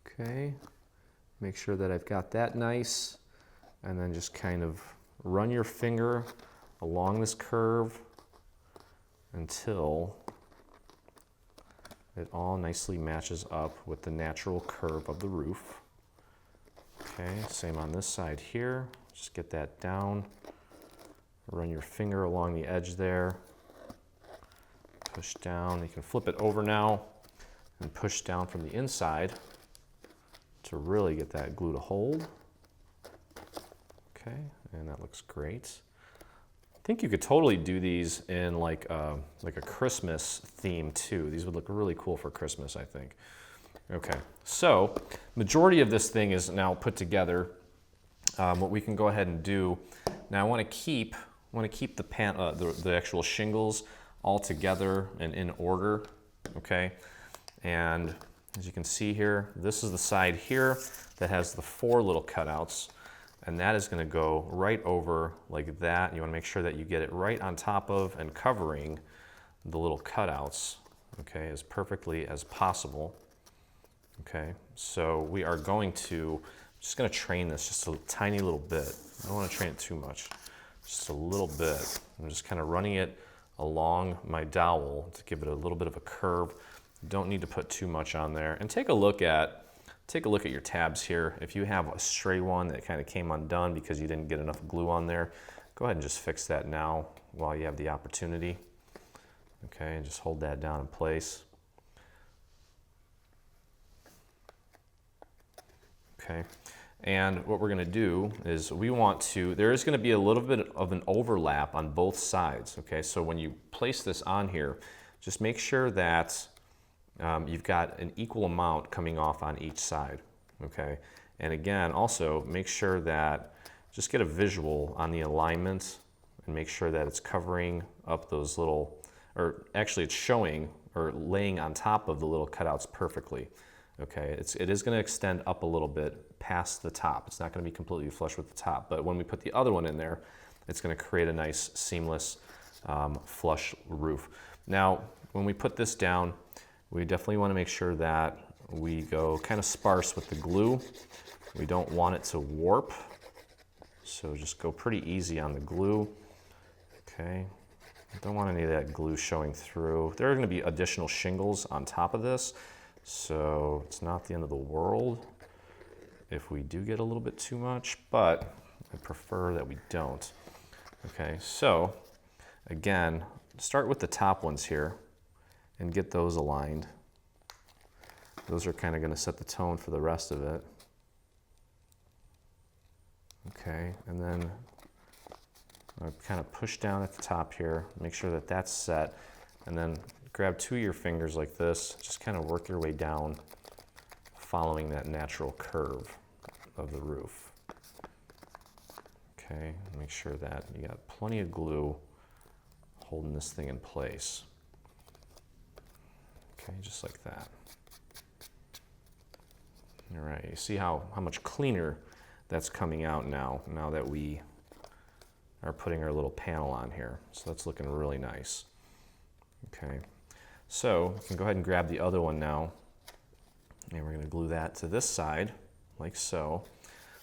Okay. Make sure that I've got that nice, and then just kind of run your finger along this curve until it all nicely matches up with the natural curve of the roof. Okay, same on this side here. Just get that down. Run your finger along the edge there. Push down. You can flip it over now and push down from the inside to really get that glue to hold. Okay, and that looks great. I think you could totally do these in like a Christmas theme too. These would look really cool for Christmas, I think. Okay, so majority of this thing is now put together. What we can go ahead and do now, I want to keep the actual shingles all together and in order. Okay, and as you can see here, this is the side here that has the 4 little cutouts, and that is going to go right over like that. You want to make sure that you get it right on top of and covering the little cutouts, okay, as perfectly as possible. Okay, so we are just going to train this just a tiny little bit. I don't want to train it too much, just a little bit. I'm just kind of running it along my dowel to give it a little bit of a curve. Don't need to put too much on there. And take a look at your tabs here. If you have a stray one that kind of came undone because you didn't get enough glue on there, go ahead and just fix that now while you have the opportunity. Okay, and just hold that down in place. Okay, and what we're going to do is there is going to be a little bit of an overlap on both sides. Okay, so when you place this on here, just make sure that you've got an equal amount coming off on each side. Okay, and again, also make sure that just get a visual on the alignment and make sure that it's covering up those little, or actually it's showing or laying on top of the little cutouts perfectly. Okay, it is going to extend up a little bit past the top. It's not going to be completely flush with the top, but when we put the other one in there, it's going to create a nice seamless flush roof. Now, when we put this down, we definitely want to make sure that we go kind of sparse with the glue. We don't want it to warp, so just go pretty easy on the glue. Okay, don't want any of that glue showing through. There are going to be additional shingles on top of this, so it's not the end of the world if we do get a little bit too much, but I prefer that we don't. Okay, so again, start with the top ones here and get those aligned. Those are kind of going to set the tone for the rest of it. Okay, and then I kind of push down at the top here, make sure that that's set, and then grab two of your fingers like this, just kind of work your way down, following that natural curve of the roof. Okay, make sure that you got plenty of glue holding this thing in place. Okay, just like that. All right, you see how much cleaner that's coming out now that we are putting our little panel on here. So that's looking really nice. Okay, so we can go ahead and grab the other one now, and we're going to glue that to this side, like so.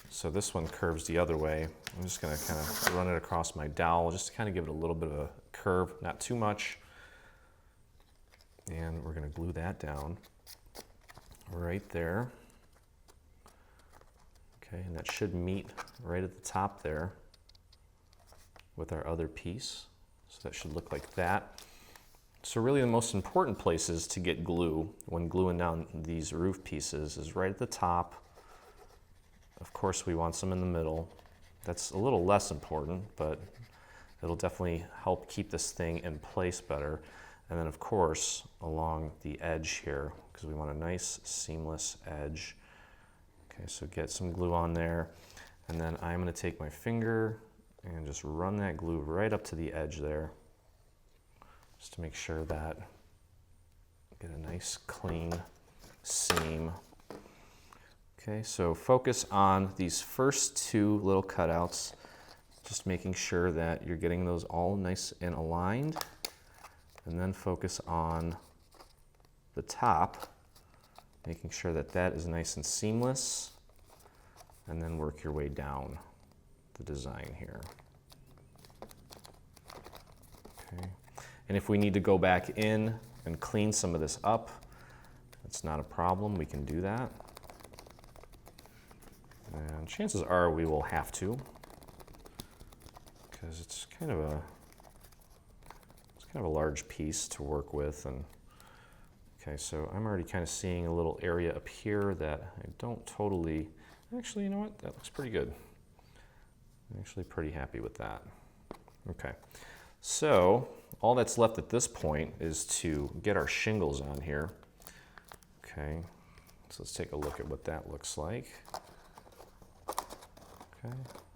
So this one curves the other way. I'm just going to kind of run it across my dowel, just to kind of give it a little bit of a curve, not too much. And we're going to glue that down right there. Okay, and that should meet right at the top there with our other piece. So that should look like that. So really the most important places to get glue when gluing down these roof pieces is right at the top. Of course we want some in the middle. That's a little less important, but it'll definitely help keep this thing in place better. And then of course along the edge here, because we want a nice seamless edge. Okay, so get some glue on there, and then I'm going to take my finger and just run that glue right up to the edge there, just to make sure that get a nice clean seam. Okay, so focus on these first two little cutouts, just making sure that you're getting those all nice and aligned, and then focus on the top, making sure that that is nice and seamless, and then work your way down the design here. Okay. And if we need to go back in and clean some of this up, that's not a problem, we can do that. And chances are we will have to, because it's kind of a large piece to work with. And okay, so I'm already kind of seeing a little area up here that I don't totally, actually, you know what, that looks pretty good. I'm actually pretty happy with that. Okay, so all that's left at this point is to get our shingles on here. Okay, so let's take a look at what that looks like. Okay,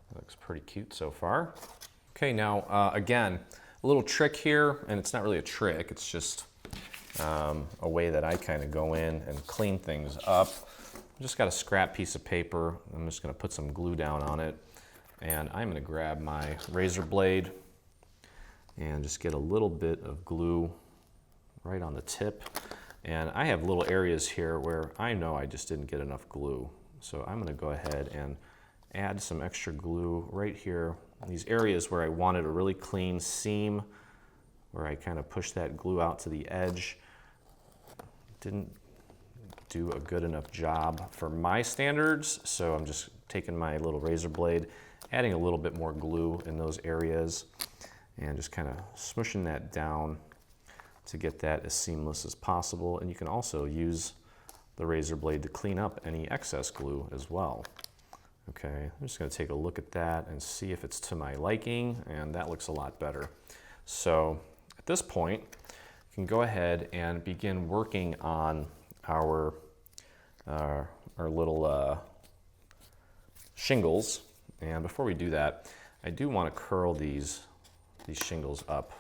that looks pretty cute so far. Okay, now again, a little trick here, and it's not really a trick, it's just a way that I kind of go in and clean things up. I just got a scrap piece of paper. I'm just going to put some glue down on it, and I'm going to grab my razor blade and just get a little bit of glue right on the tip. And I have little areas here where I know I just didn't get enough glue, so I'm going to go ahead and add some extra glue right here. These areas where I wanted a really clean seam, where I kind of pushed that glue out to the edge, didn't do a good enough job for my standards, so I'm just taking my little razor blade, adding a little bit more glue in those areas, and just kind of smushing that down to get that as seamless as possible. And you can also use the razor blade to clean up any excess glue as well. Okay, I'm just going to take a look at that and see if it's to my liking, and that looks a lot better. So at this point, you can go ahead and begin working on our little shingles. And before we do that, I do want to curl these shingles up,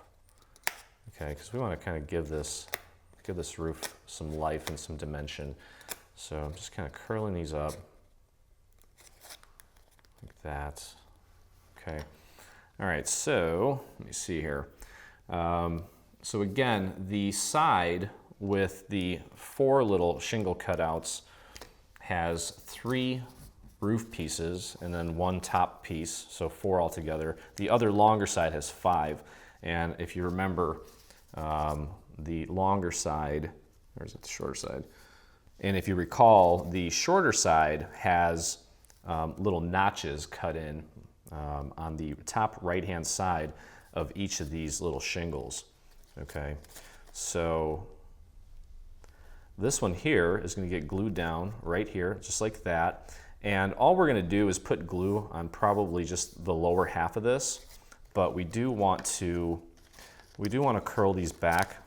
okay, because we want to kind of give this roof some life and some dimension. So I'm just kind of curling these up like that. Okay. All right, so let me see here. So again, the side with the 4 little shingle cutouts has 3 roof pieces and then 1 top piece, so 4 altogether. The other longer side has 5. And if you remember, the longer side, or is it the shorter side? And if you recall, the shorter side has little notches cut in on the top right-hand side of each of these little shingles. Okay, so this one here is going to get glued down right here, just like that. And all we're going to do is put glue on probably just the lower half of this, but we do want to curl these back.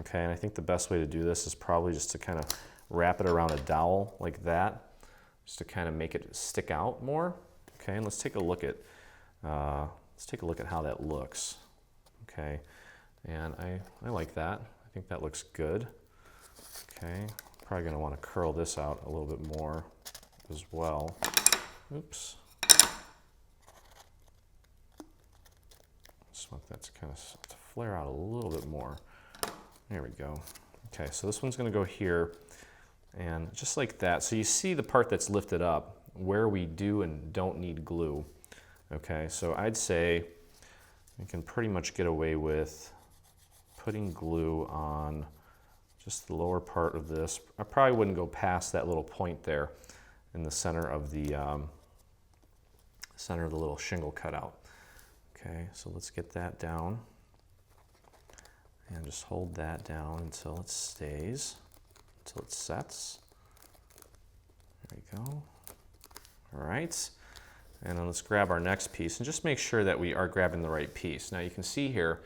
Okay, and I think the best way to do this is probably just to kind of wrap it around a dowel like that, just to kind of make it stick out more. Okay, and let's take a look at how that looks. Okay, and I like that. I think that looks good. Okay, probably going to want to curl this out a little bit more as well. Oops. Just want that to kind of flare out a little bit more. There we go. Okay, so this one's going to go here, and just like that. So you see the part that's lifted up where we do and don't need glue. Okay, so I'd say we can pretty much get away with putting glue on just the lower part of this. I probably wouldn't go past that little point there in the center of the little shingle cutout. Okay, so let's get that down and just hold that down until it stays, until it sets. There we go. All right, and then let's grab our next piece and just make sure that we are grabbing the right piece. Now you can see here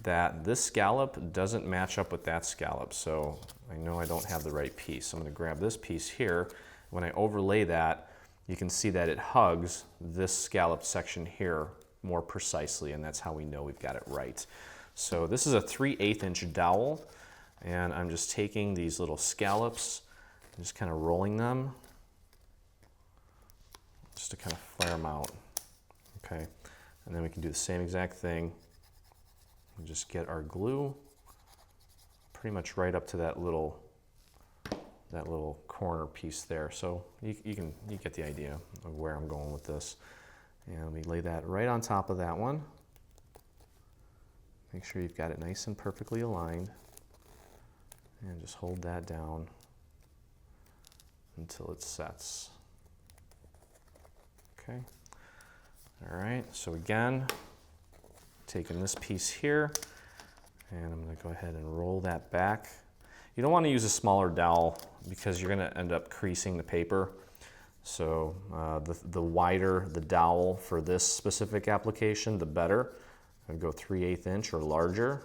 that this scallop doesn't match up with that scallop, so I know I don't have the right piece. So I'm going to grab this piece here. When I overlay that, you can see that it hugs this scallop section here more precisely, and that's how we know we've got it right. So this is a 3/8 inch dowel, and I'm just taking these little scallops and just kind of rolling them just to kind of flare them out. Okay, and then we can do the same exact thing and just get our glue pretty much right up to that little corner piece there. So you get the idea of where I'm going with this. And we lay that right on top of that one. Make sure you've got it nice and perfectly aligned, and just hold that down until it sets. Okay. All right, so again, taking this piece here, and I'm going to go ahead and roll that back. You don't want to use a smaller dowel because you're going to end up creasing the paper. So the wider the dowel for this specific application, the better. I'd go 3/8 inch or larger.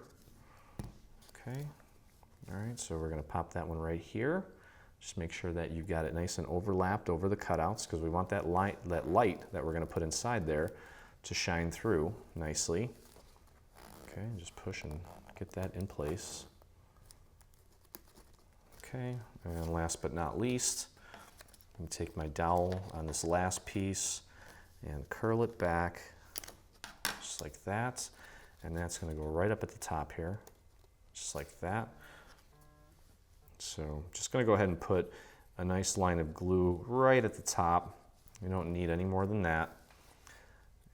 Okay. All right, so we're going to pop that one right here. Just make sure that you've got it nice and overlapped over the cutouts, because we want that light that we're going to put inside there to shine through nicely. Okay, just push and get that in place. Okay, and last but not least, I'm going to take my dowel on this last piece and curl it back just like that, and that's going to go right up at the top here, just like that. So just going to go ahead and put a nice line of glue right at the top. You don't need any more than that.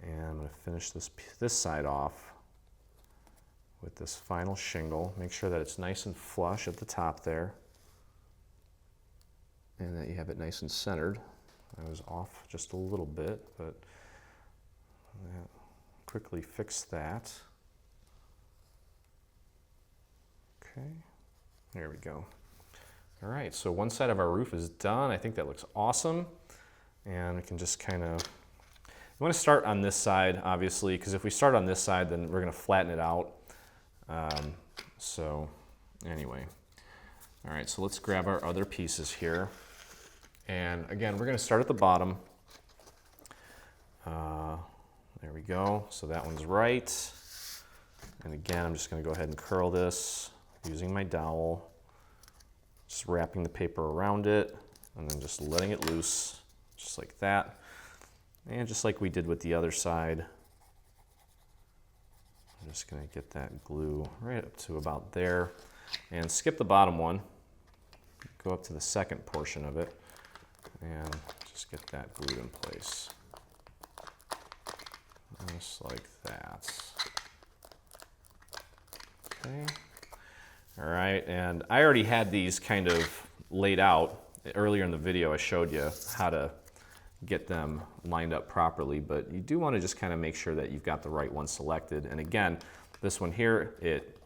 And I'm going to finish this side off with this final shingle. Make sure that it's nice and flush at the top there, and that you have it nice and centered. I was off just a little bit, but quickly fix that. Okay, there we go. All right, so one side of our roof is done. I think that looks awesome. And we can just kind of, you want to start on this side, obviously, because if we start on this side, then we're going to flatten it out. So anyway, all right, so let's grab our other pieces here. And again, we're going to start at the bottom. There we go. So that one's right. And again, I'm just going to go ahead and curl this using my dowel, just wrapping the paper around it, and then just letting it loose, just like that. And just like we did with the other side, I'm just going to get that glue right up to about there, and skip the bottom one, go up to the second portion of it, and Just get that glued in place. Just like that. Okay. All right, and I already had these kind of laid out. Earlier in the video, I showed you how to get them lined up properly, but you do want to just kind of make sure that you've got the right one selected. And again, this one here, it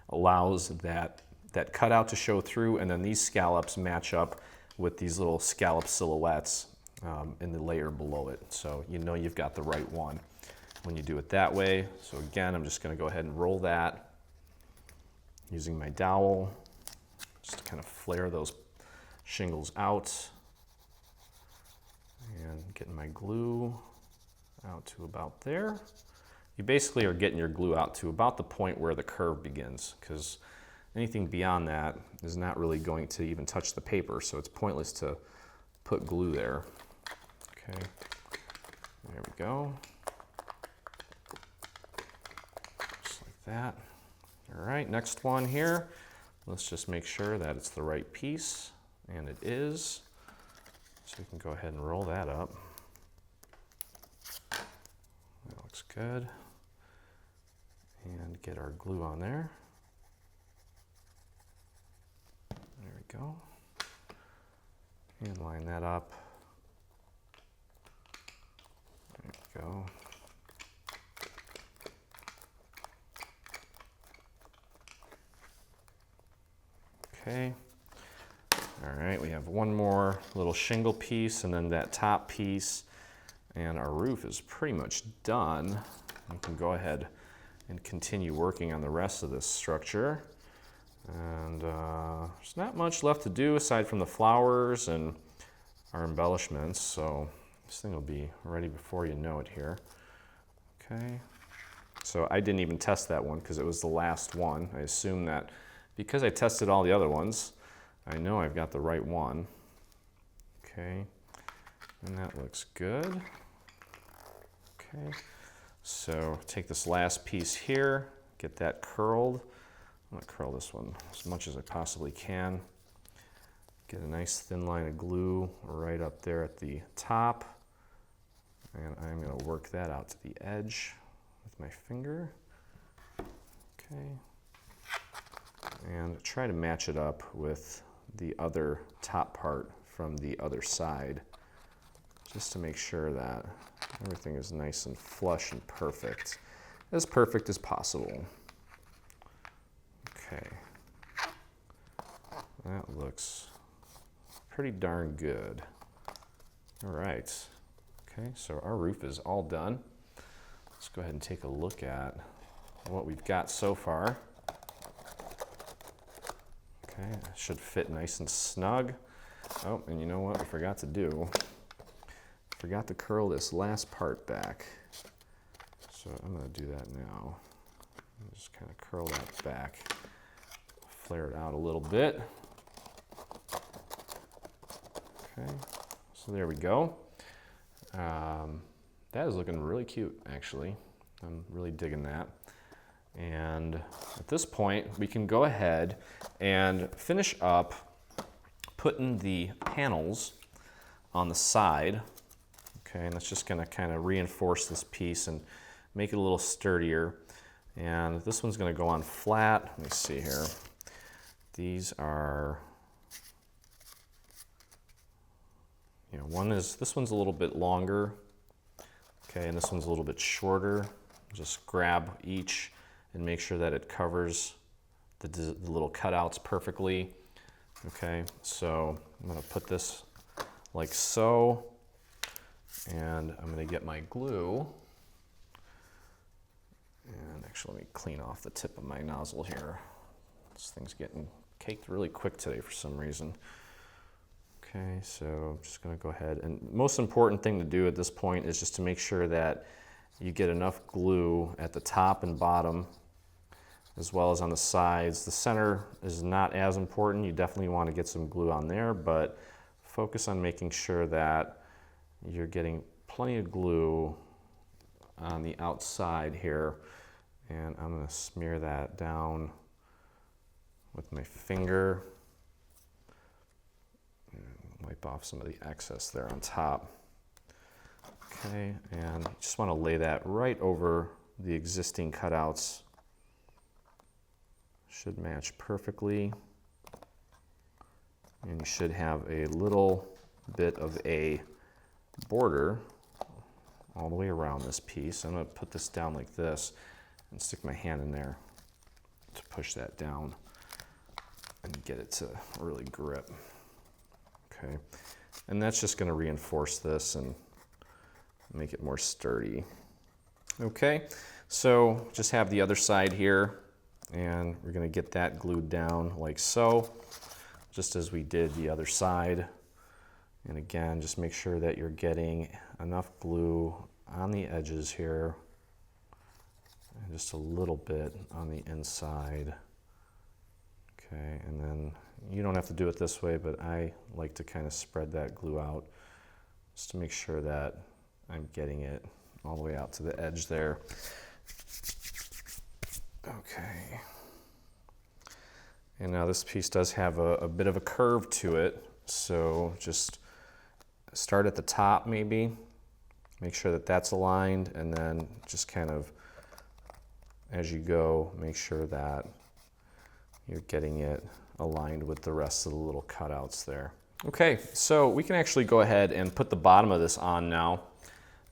allows that cutout to show through, and then these scallops match up with these little scallop silhouettes in the layer below it. So you know you've got the right one when you do it that way. So again, I'm just going to go ahead and roll that using my dowel, just to kind of flare those shingles out, and getting my glue out to about there. You basically are getting your glue out to about the point where the curve begins, because anything beyond that is not really going to even touch the paper, so it's pointless to put glue there. Okay, there we go. Just like that. All right, next one here. Let's just make sure that it's the right piece, and it is. So we can go ahead and roll that up. That looks good. And get our glue on there. There we go. And line that up. There we go. Okay. All right, we have one more little shingle piece and then that top piece, and our roof is pretty much done. We can go ahead and continue working on the rest of this structure. And there's not much left to do aside from the flowers and our embellishments, so this thing will be ready before you know it here. Okay, so I didn't even test that one because it was the last one. I assume that because I tested all the other ones, I know I've got the right one. Okay, and that looks good. Okay, so take this last piece here, get that curled. I'm gonna curl this one as much as I possibly can. Get a nice thin line of glue right up there at the top. And I'm gonna work that out to the edge with my finger. Okay. And try to match it up with the other top part from the other side, just to make sure that everything is nice and flush and perfect as possible. Okay, that looks pretty darn good. All right, okay, so our roof is all done. Let's go ahead and take a look at what we've got so far. Okay, it should fit nice and snug. Oh, and you know what we forgot to do? Forgot to curl this last part back. So I'm gonna do that now. Just kind of curl that back, flare it out a little bit. Okay, so there we go. That is looking really cute, actually. I'm really digging that. And at this point, we can go ahead and finish up putting the panels on the side. Okay, and that's just gonna kind of reinforce this piece and make it a little sturdier. And this one's gonna go on flat. Let me see here. These are, you know, this one's a little bit longer. Okay, and this one's a little bit shorter. Just grab each and make sure that it covers the little cutouts perfectly. Okay, so I'm gonna put this like so, and I'm gonna get my glue. And actually, let me clean off the tip of my nozzle here. This thing's getting caked really quick today for some reason. Okay, so I'm just gonna go ahead, and most important thing to do at this point is just to make sure that you get enough glue at the top and bottom, as well as on the sides. The center is not as important. You definitely want to get some glue on there, but focus on making sure that you're getting plenty of glue on the outside here. And I'm going to smear that down with my finger. And Wipe off some of the excess there on top. Okay, and just want to lay that right over the existing cutouts. Should match perfectly. And you should have a little bit of a border all the way around this piece. I'm going to put this down like this and stick my hand in there to push that down and get it to really grip. Okay, and that's just going to reinforce this and make it more sturdy. Okay, so just have the other side here, and we're going to get that glued down like so, just as we did the other side. And again, just make sure that you're getting enough glue on the edges here, and just a little bit on the inside. Okay, and then you don't have to do it this way, but I like to kind of spread that glue out just to make sure that I'm getting it all the way out to the edge there. Okay. And now this piece does have a bit of a curve to it, so just start at the top maybe, make sure that that's aligned, and then just kind of, as you go, make sure that you're getting it aligned with the rest of the little cutouts there. Okay, so we can actually go ahead and put the bottom of this on now.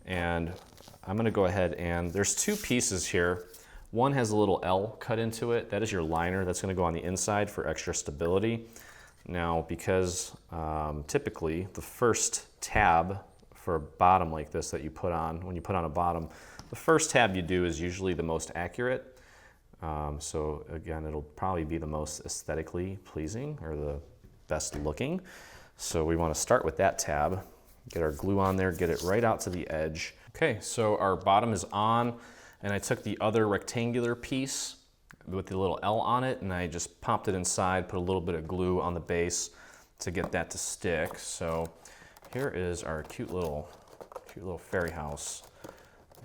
And I'm going to go ahead and there's two pieces here. One has a little L cut into it. That is your liner. That's going to go on the inside for extra stability. Now, because typically the first tab for a bottom like this that you put on, when you put on a bottom, the first tab you do is usually the most accurate. So again, it'll probably be the most aesthetically pleasing or the best looking. So we want to start with that tab, get our glue on there, get it right out to the edge. Okay, so our bottom is on, and I took the other rectangular piece with the little L on it, and I just popped it inside, put a little bit of glue on the base to get that to stick. So here is our cute little fairy house,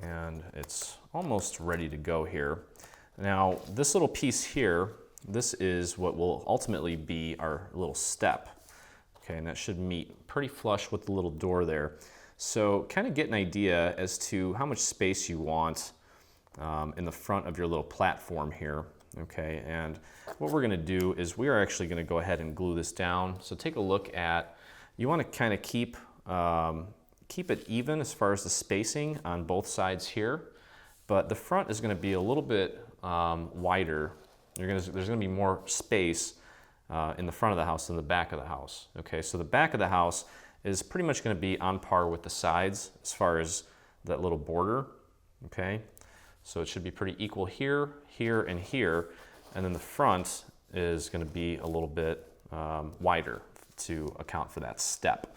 and it's almost ready to go here. Now, this little piece here, this is what will ultimately be our little step. Okay, and that should meet pretty flush with the little door there. So kind of get an idea as to how much space you want in the front of your little platform here. Okay, and what we're gonna do is we are actually gonna go ahead and glue this down. So take a look at, you wanna kind of keep it even as far as the spacing on both sides here, but the front is gonna be a little bit wider. There's gonna be more space in the front of the house than the back of the house. Okay, so the back of the house is pretty much gonna be on par with the sides as far as that little border, okay? So it should be pretty equal here, here, and here, and then the front is gonna be a little bit wider to account for that step.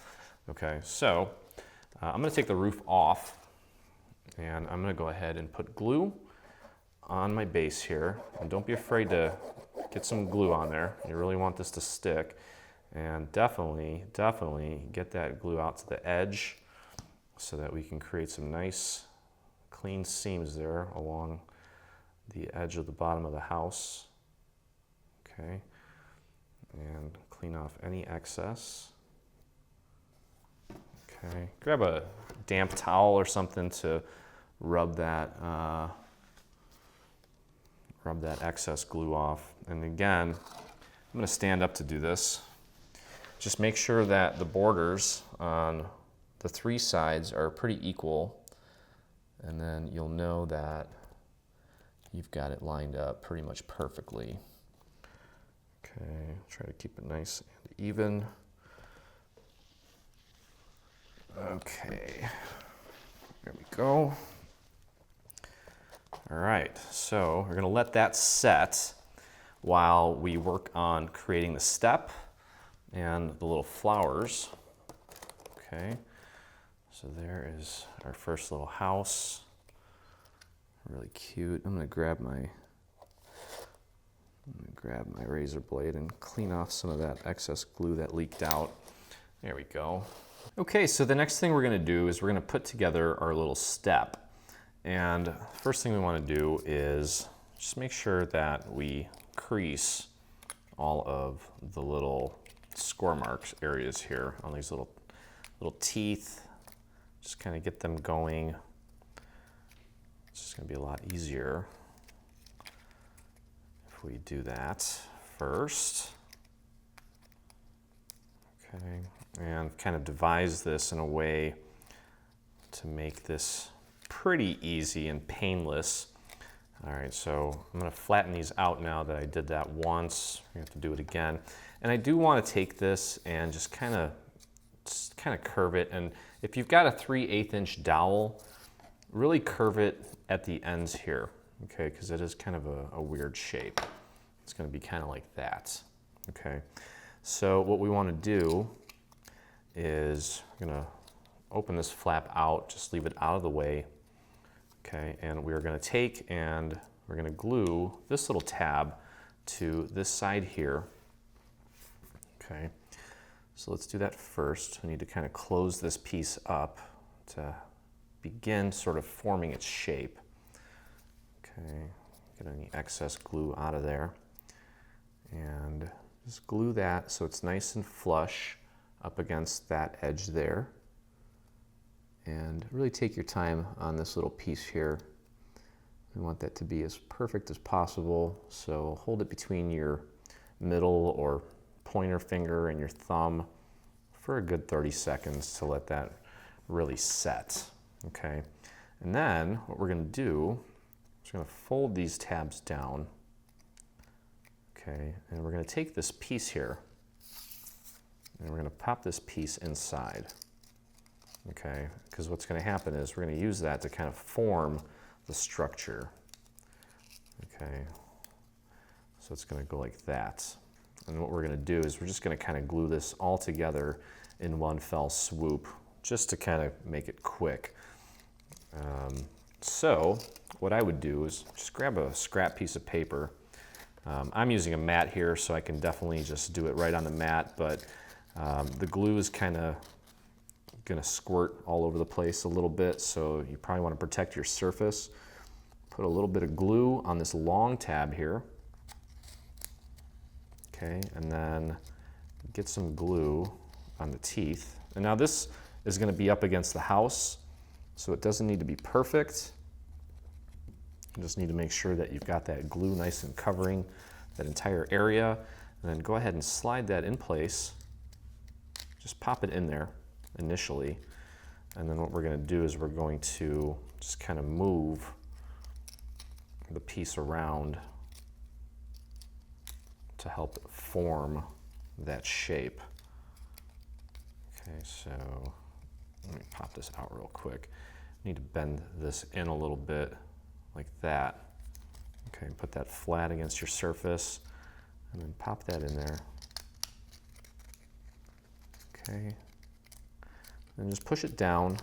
Okay, so I'm gonna take the roof off, and I'm gonna go ahead and put glue on my base here, and don't be afraid to get some glue on there. You really want this to stick, and definitely get that glue out to the edge so that we can create some nice clean seams there along the edge of the bottom of the house. Okay, and clean off any excess. Okay, grab a damp towel or something to rub that excess glue off. And again, I'm going to stand up to do this. Just make sure that the borders on the three sides are pretty equal, and then you'll know that you've got it lined up pretty much perfectly. Okay, try to keep it nice and even. Okay, there we go. All right, so we're gonna let that set while we work on creating the step and the little flowers. Okay, so there is our first little house. Really cute. I'm gonna grab my razor blade and clean off some of that excess glue that leaked out. There we go. Okay, so the next thing we're gonna do is we're gonna put together our little step. And first thing we wanna do is just make sure that we crease all of the little score marks areas here on these little teeth. Just kind of get them going. It's just going to be a lot easier if we do that first. Okay, and kind of devise this in a way to make this pretty easy and painless. All right, so I'm going to flatten these out now that I did that once. We have to do it again. And I do want to take this and just kind of curve it. And if you've got a 3/8 inch dowel, really curve it at the ends here, okay, because it is kind of a weird shape. It's going to be kind of like that, okay. So what we want to do is we're going to open this flap out, just leave it out of the way, okay, and we're going to take and we're going to glue this little tab to this side here, okay. So let's do that first. We need to kind of close this piece up to begin sort of forming its shape. Okay, get any excess glue out of there. And just glue that so it's nice and flush up against that edge there. And really take your time on this little piece here. We want that to be as perfect as possible. So hold it between your middle or pointer finger and your thumb for a good 30 seconds to let that really set, okay? And then what we're gonna do is we're gonna fold these tabs down, okay? And we're gonna take this piece here and we're gonna pop this piece inside, okay? Because what's gonna happen is we're gonna use that to kind of form the structure, okay? So it's gonna go like that. And what we're going to do is we're just going to kind of glue this all together in one fell swoop, just to kind of make it quick. So what I would do is just grab a scrap piece of paper. I'm using a mat here, so I can definitely just do it right on the mat, but the glue is kind of going to squirt all over the place a little bit, so you probably want to protect your surface. Put a little bit of glue on this long tab here. Okay, and then get some glue on the teeth. And now this is going to be up against the house, so it doesn't need to be perfect. You just need to make sure that you've got that glue nice and covering that entire area. And then go ahead and slide that in place. Just pop it in there initially. And then what we're going to do is we're going to just kind of move the piece around to help form that shape. Okay, so let me pop this out real quick. Need to bend this in a little bit like that. Okay, put that flat against your surface and then pop that in there. Okay, and just push it down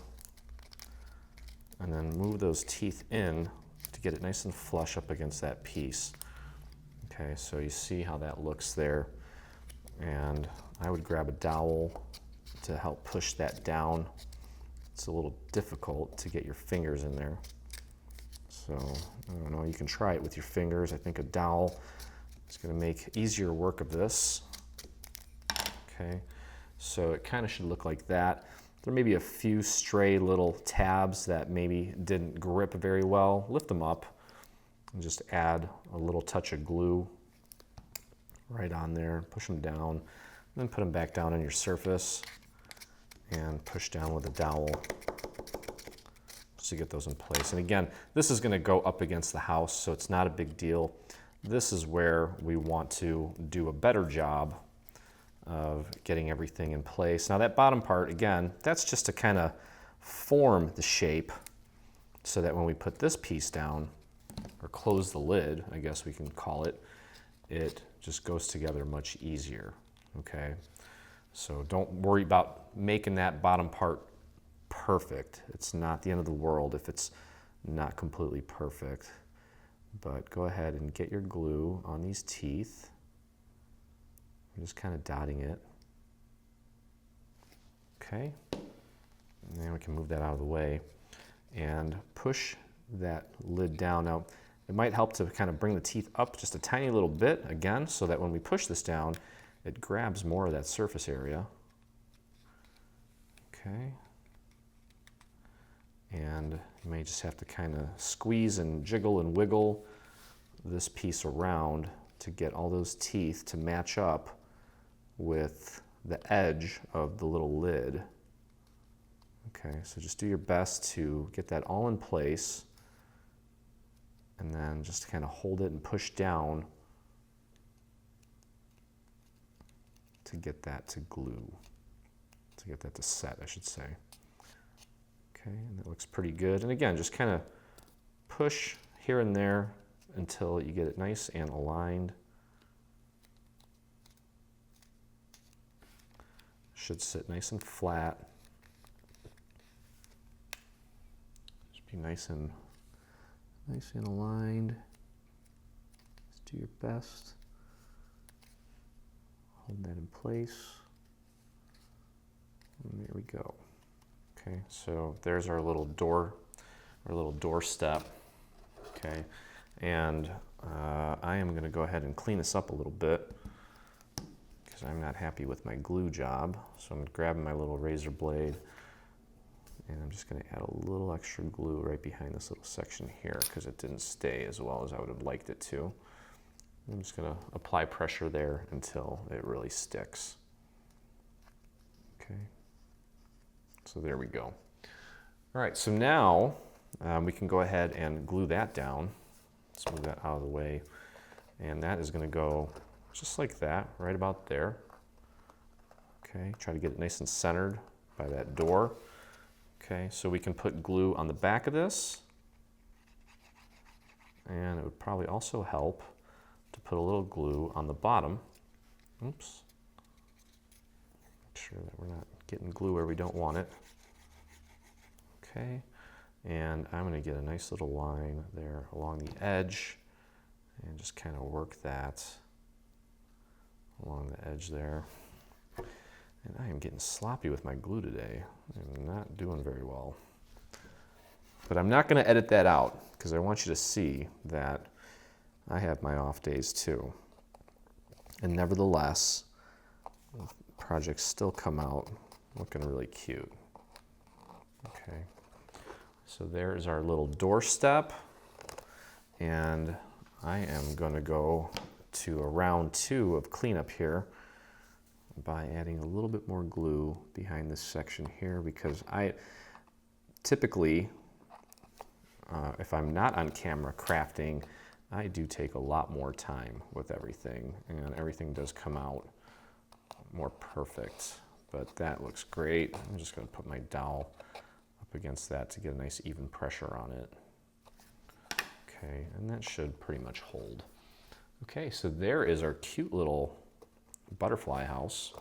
and then move those teeth in to get it nice and flush up against that piece. Okay, so you see how that looks there, and I would grab a dowel to help push that down. It's a little difficult to get your fingers in there, so I don't know, you can try it with your fingers. I think a dowel is going to make easier work of this. Okay, so it kind of should look like that. There may be a few stray little tabs that maybe didn't grip very well. Lift them up and just add a little touch of glue right on there, push them down, and then put them back down on your surface and push down with a dowel just to get those in place. And again, this is going to go up against the house, so it's not a big deal. This is where we want to do a better job of getting everything in place. Now that bottom part, again, that's just to kind of form the shape so that when we put this piece down, or close the lid, I guess we can call it, it just goes together much easier, okay? So don't worry about making that bottom part perfect. It's not the end of the world if it's not completely perfect. But go ahead and get your glue on these teeth. I'm just kind of dotting it. Okay, and then we can move that out of the way and push that lid down. Now, it might help to kind of bring the teeth up just a tiny little bit, again, so that when we push this down, it grabs more of that surface area. Okay. And you may just have to kind of squeeze and jiggle and wiggle this piece around to get all those teeth to match up with the edge of the little lid. Okay, so just do your best to get that all in place, and then just kind of hold it and push down to get that to glue, to get that to set, I should say. Okay, and that looks pretty good. And again, just kind of push here and there until you get it nice and aligned. Should sit nice and flat. Just be nice and aligned. Just do your best. Hold that in place. And there we go. Okay, so there's our little door step. Okay, and I am going to go ahead and clean this up a little bit because I'm not happy with my glue job. So I'm grabbing my little razor blade, and I'm just going to add a little extra glue right behind this little section here because it didn't stay as well as I would have liked it to. I'm just going to apply pressure there until it really sticks. Okay. So there we go. All right, so now we can go ahead and glue that down. Let's move that out of the way. And that is going to go just like that, right about there. Okay, try to get it nice and centered by that door. Okay, so we can put glue on the back of this. And it would probably also help to put a little glue on the bottom. Oops. Make sure that we're not getting glue where we don't want it. Okay, and I'm going to get a nice little line there along the edge and just kind of work that along the edge there. And I am getting sloppy with my glue today. I'm not doing very well. But I'm not going to edit that out because I want you to see that I have my off days too. And nevertheless, projects still come out looking really cute. Okay, so there's our little doorstep, and I am going to go to a round 2 of cleanup here by adding a little bit more glue behind this section here, because I typically, if I'm not on camera crafting, I do take a lot more time with everything, and everything does come out more perfect. But that looks great. I'm just going to put my dowel up against that to get a nice even pressure on it. Okay, and that should pretty much hold. Okay, so there is our cute little butterfly house.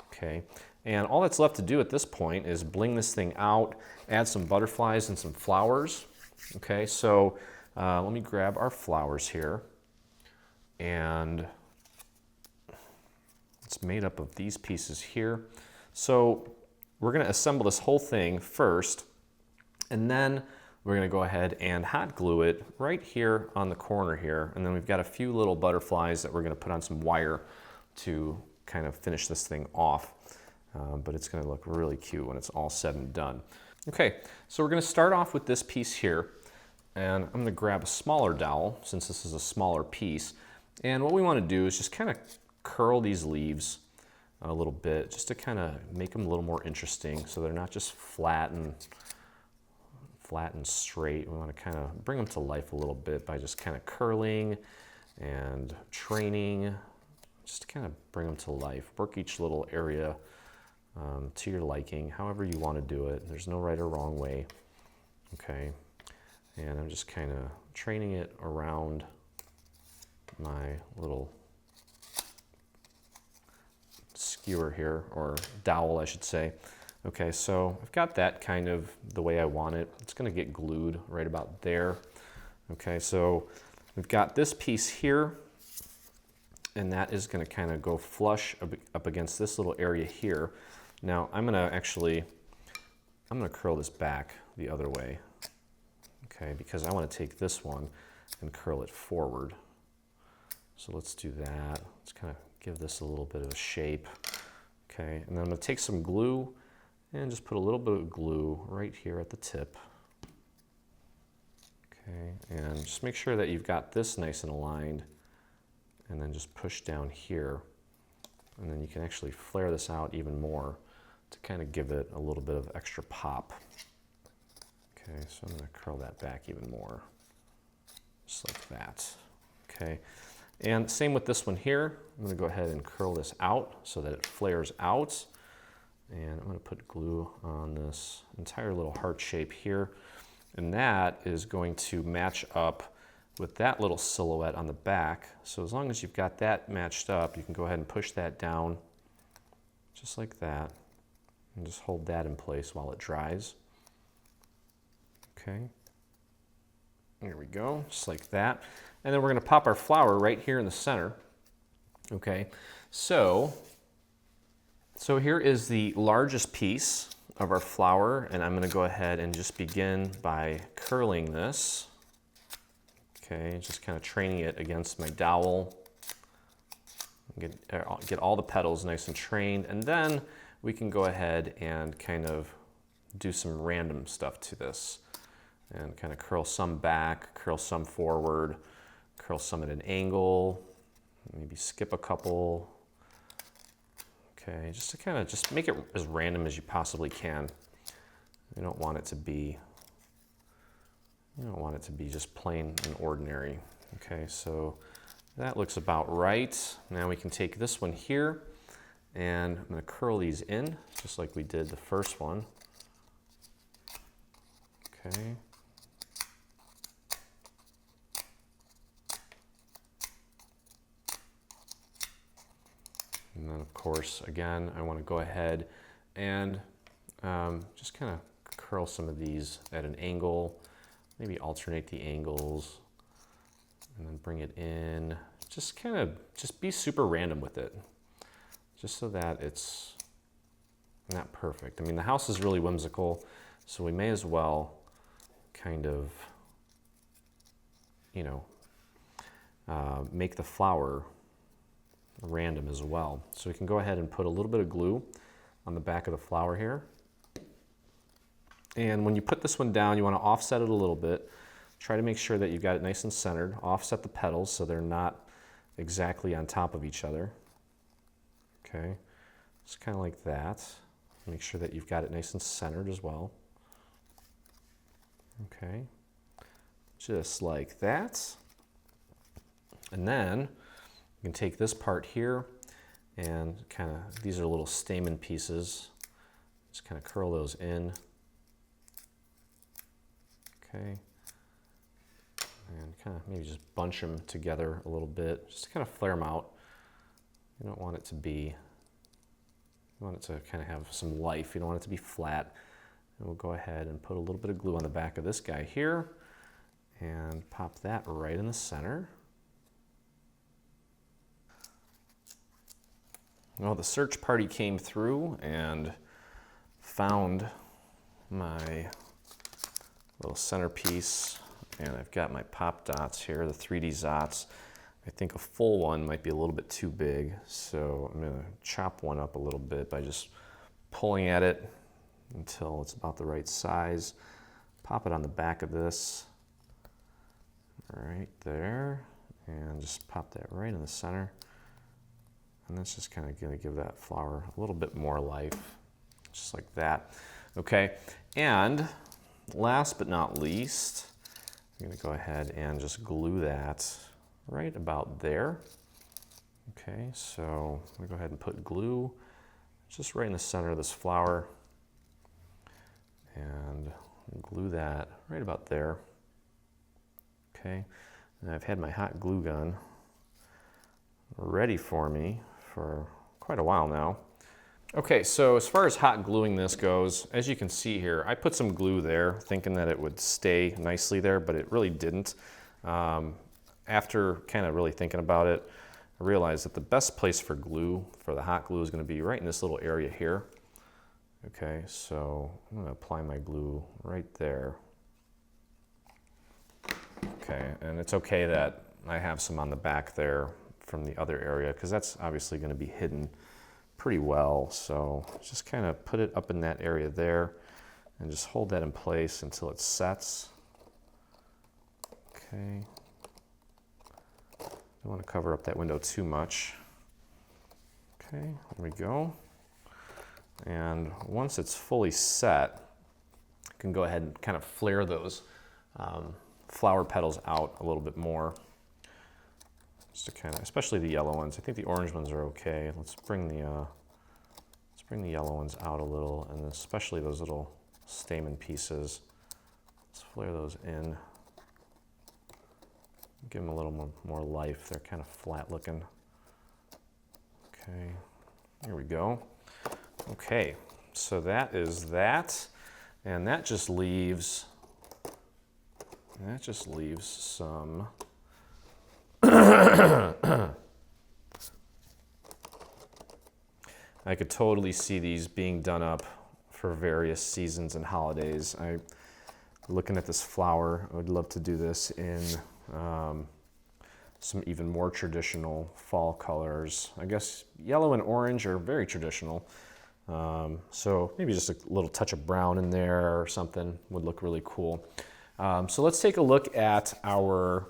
Okay, and all that's left to do at this point is bling this thing out, add some butterflies and some flowers. Okay, so let me grab our flowers here, and it's made up of these pieces here. So we're going to assemble this whole thing first, and then we're going to go ahead and hot glue it right here on the corner here. And then we've got a few little butterflies that we're going to put on some wire to kind of finish this thing off. But it's going to look really cute when it's all said and done. Okay, so we're going to start off with this piece here. And I'm going to grab a smaller dowel since this is a smaller piece. And what we want to do is just kind of curl these leaves a little bit just to kind of make them a little more interesting so they're not just flat and straight. We want to kind of bring them to life a little bit by just kind of curling and training, just to kind of bring them to life. Work each little area to your liking, however you want to do it. There's no right or wrong way. Okay, and I'm just kind of training it around my little skewer here, or dowel I should say. Okay, so I've got that kind of the way I want it. It's going to get glued right about there. Okay, so we've got this piece here, and that is going to kind of go flush up against this little area here. Now I'm going to curl this back the other way. Okay, because I want to take this one and curl it forward. So let's do that. Let's kind of give this a little bit of a shape. Okay, and then I'm going to take some glue and just put a little bit of glue right here at the tip. Okay, and just make sure that you've got this nice and aligned, and then just push down here. And then you can actually flare this out even more to kind of give it a little bit of extra pop. Okay, so I'm going to curl that back even more, just like that. Okay, and same with this one here. I'm going to go ahead and curl this out so that it flares out. And I'm going to put glue on this entire little heart shape here. And that is going to match up with that little silhouette on the back. So as long as you've got that matched up, you can go ahead and push that down just like that. And just hold that in place while it dries. Okay. There we go, just like that. And then we're going to pop our flower right here in the center. Okay, so here is the largest piece of our flower, and I'm going to go ahead and just begin by curling this. Okay, just kind of training it against my dowel. Get all the petals nice and trained, and then we can go ahead and kind of do some random stuff to this. And kind of curl some back, curl some forward, curl some at an angle, maybe skip a couple. Okay, just to kind of just make it as random as you possibly can. You don't want it to be just plain and ordinary. Okay, so that looks about right. Now we can take this one here, and I'm going to curl these in just like we did the first one. Okay. And then, of course, again, I want to go ahead and just kind of curl some of these at an angle, maybe alternate the angles, and then bring it in. Just be super random with it, just so that it's not perfect. I mean, the house is really whimsical, so we may as well kind of, make the flower random as well. So we can go ahead and put a little bit of glue on the back of the flower here. And when you put this one down, you want to offset it a little bit. Try to make sure that you've got it nice and centered. Offset the petals so they're not exactly on top of each other. Okay, just kind of like that. Make sure that you've got it nice and centered as well. Okay, just like that. And then you can take this part here and these are little stamen pieces. Just kind of curl those in. Okay. And kind of maybe just bunch them together a little bit, just to kind of flare them out. You don't want it to be, you want it to kind of have some life. You don't want it to be flat. And we'll go ahead and put a little bit of glue on the back of this guy here and pop that right in the center. Well, the search party came through and found my little centerpiece, and I've got my pop dots here, the 3D Zots. I think a full one might be a little bit too big, so I'm going to chop one up a little bit by just pulling at it until it's about the right size. Pop it on the back of this, right there, and just pop that right in the center. And that's just kind of going to give that flower a little bit more life, just like that. Okay, and last but not least, I'm going to go ahead and just glue that right about there. Okay, so I'm going to go ahead and put glue just right in the center of this flower and glue that right about there. Okay, and I've had my hot glue gun ready for me for quite a while now. Okay, so as far as hot gluing this goes, as you can see here, I put some glue there thinking that it would stay nicely there, but it really didn't. After kind of really thinking about it, I realized that the best place for glue, for the hot glue, is going to be right in this little area here. Okay, so I'm going to apply my glue right there. Okay, and it's okay that I have some on the back there from the other area, because that's obviously going to be hidden pretty well. So just kind of put it up in that area there and just hold that in place until it sets. Okay. Don't want to cover up that window too much. Okay, there we go. And once it's fully set, you can go ahead and kind of flare those flower petals out a little bit more. Just to kind of, especially the yellow ones. I think the orange ones are okay. Let's bring the yellow ones out a little, and especially those little stamen pieces. Let's flare those in. Give them a little more life. They're kind of flat looking. Okay, here we go. Okay, so that is that, and that just leaves some I could totally see these being done up for various seasons and holidays. Looking at this flower, I would love to do this in some even more traditional fall colors. I guess yellow and orange are very traditional. So maybe just a little touch of brown in there or something would look really cool. So let's take a look at our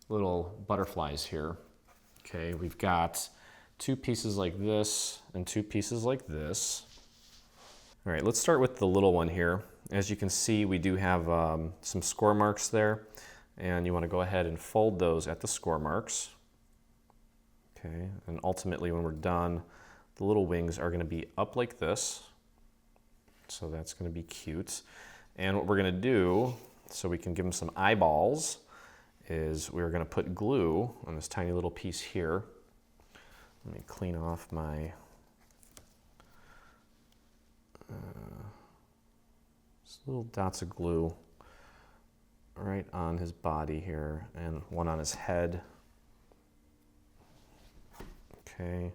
little butterflies here. Okay, we've got 2 pieces like this and 2 pieces like this. All right, let's start with the little one here. As you can see, we do have some score marks there, and you want to go ahead and fold those at the score marks. Okay, and ultimately when we're done, the little wings are going to be up like this. So that's going to be cute. And what we're going to do, so we can give them some eyeballs, is we're going to put glue on this tiny little piece here. Let me clean off my little dots of glue right on his body here, and one on his head. Okay,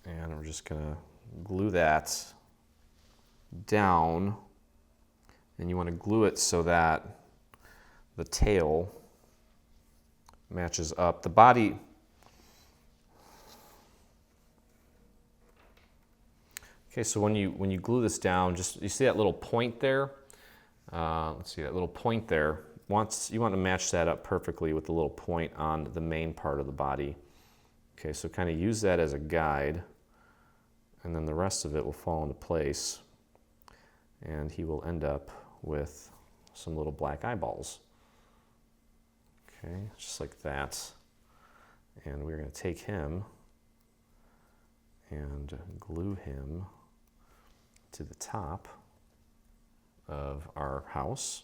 and we're just gonna glue that down, and you want to glue it so that the tail matches up. The body, okay, so when you glue this down, just you see that little point there. Let's see that little point there. You want to match that up perfectly with the little point on the main part of the body. Okay, so kind of use that as a guide, and then the rest of it will fall into place, and he will end up with some little black eyeballs. Okay, just like that. And we're going to take him and glue him to the top of our house.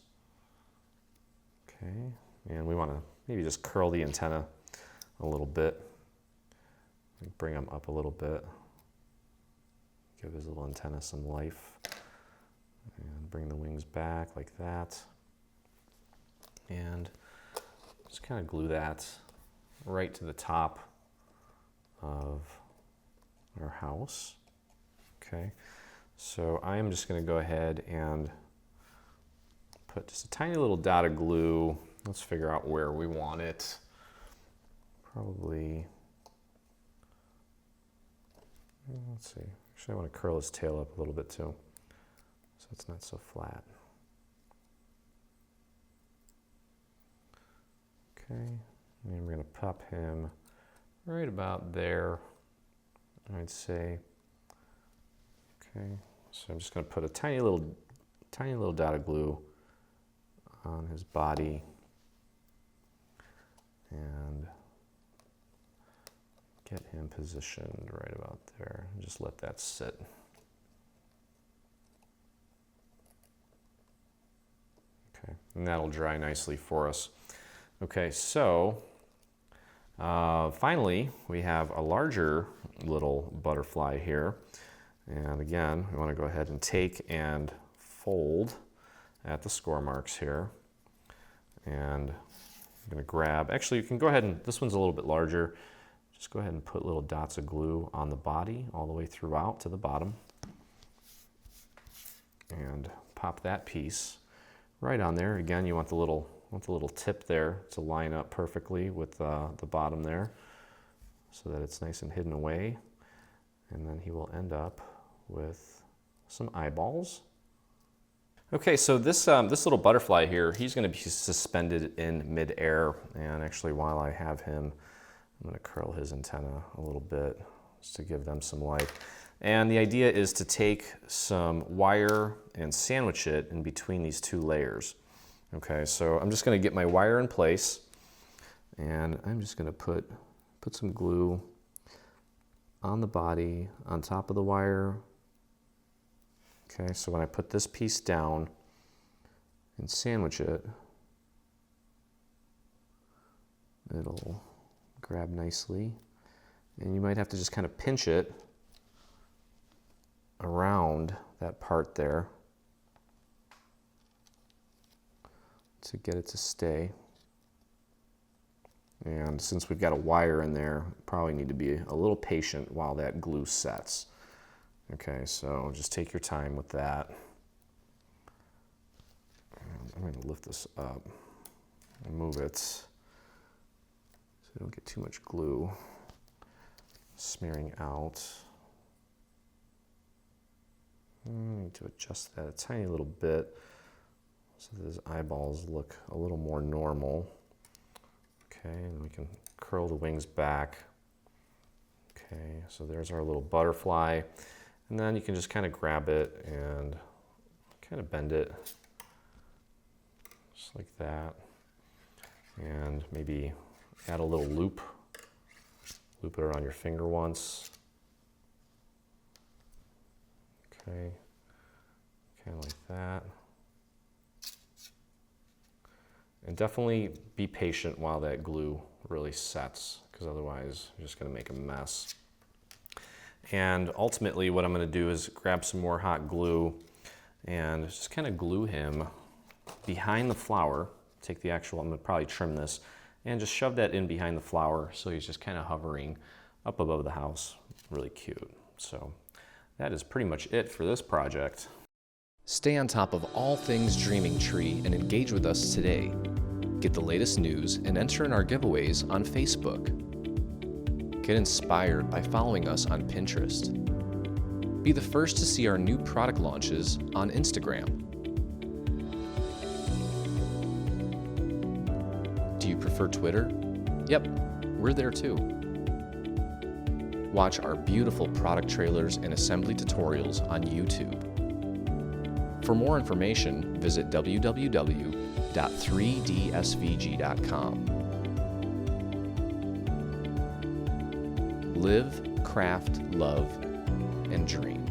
Okay, and we want to maybe just curl the antenna a little bit. Bring him up a little bit. Give his little antenna some life. And bring the wings back like that. And just kind of glue that right to the top of our house. Okay, so I am just going to go ahead and put just a tiny little dot of glue. Let's figure out where we want it. Probably, let's see, actually I want to curl his tail up a little bit too, so it's not so flat. Okay, and we're going to pop him right about there, I'd say. Okay, so I'm just going to put a tiny little dot of glue on his body, and get him positioned right about there. Just let that sit. Okay, and that'll dry nicely for us. Okay, so finally we have a larger little butterfly here. And again, we want to go ahead and take and fold at the score marks here. And I'm going to grab, actually you can go ahead and, this one's a little bit larger. Just go ahead and put little dots of glue on the body all the way throughout to the bottom. And pop that piece right on there. Again, you want the little tip there to line up perfectly with the bottom there. so that it's nice and hidden away. And then he will end up with some eyeballs. Okay, so this little butterfly here, he's going to be suspended in midair. And actually, while I have him, I'm going to curl his antenna a little bit just to give them some life. And the idea is to take some wire and sandwich it in between these two layers. Okay, so I'm just going to get my wire in place, and I'm just going to put some glue on the body, on top of the wire. Okay, so when I put this piece down and sandwich it, it'll grab nicely. And you might have to just kind of pinch it around that part there to get it to stay. And since we've got a wire in there, probably need to be a little patient while that glue sets. Okay, so just take your time with that. And I'm going to lift this up and move it so you don't get too much glue smearing out. I need to adjust that a tiny little bit so that his eyeballs look a little more normal. Okay, and we can curl the wings back. Okay, so there's our little butterfly. And then you can just kind of grab it and kind of bend it just like that. And maybe add a little loop. Loop it around your finger once. Okay, kind of like that. And definitely be patient while that glue really sets, because otherwise you're just going to make a mess. And ultimately what I'm going to do is grab some more hot glue and just kind of glue him behind the flower. Take the actual, I'm going to probably trim this, and just shove that in behind the flower so he's just kind of hovering up above the house. Really cute. So that is pretty much it for this project. Stay on top of all things Dreaming Tree and engage with us today. Get the latest news and enter in our giveaways on Facebook. Get inspired by following us on Pinterest. Be the first to see our new product launches on Instagram. Do you prefer Twitter? Yep, we're there too. Watch our beautiful product trailers and assembly tutorials on YouTube. For more information, visit www.3dsvg.com. Live, craft, love, and dream.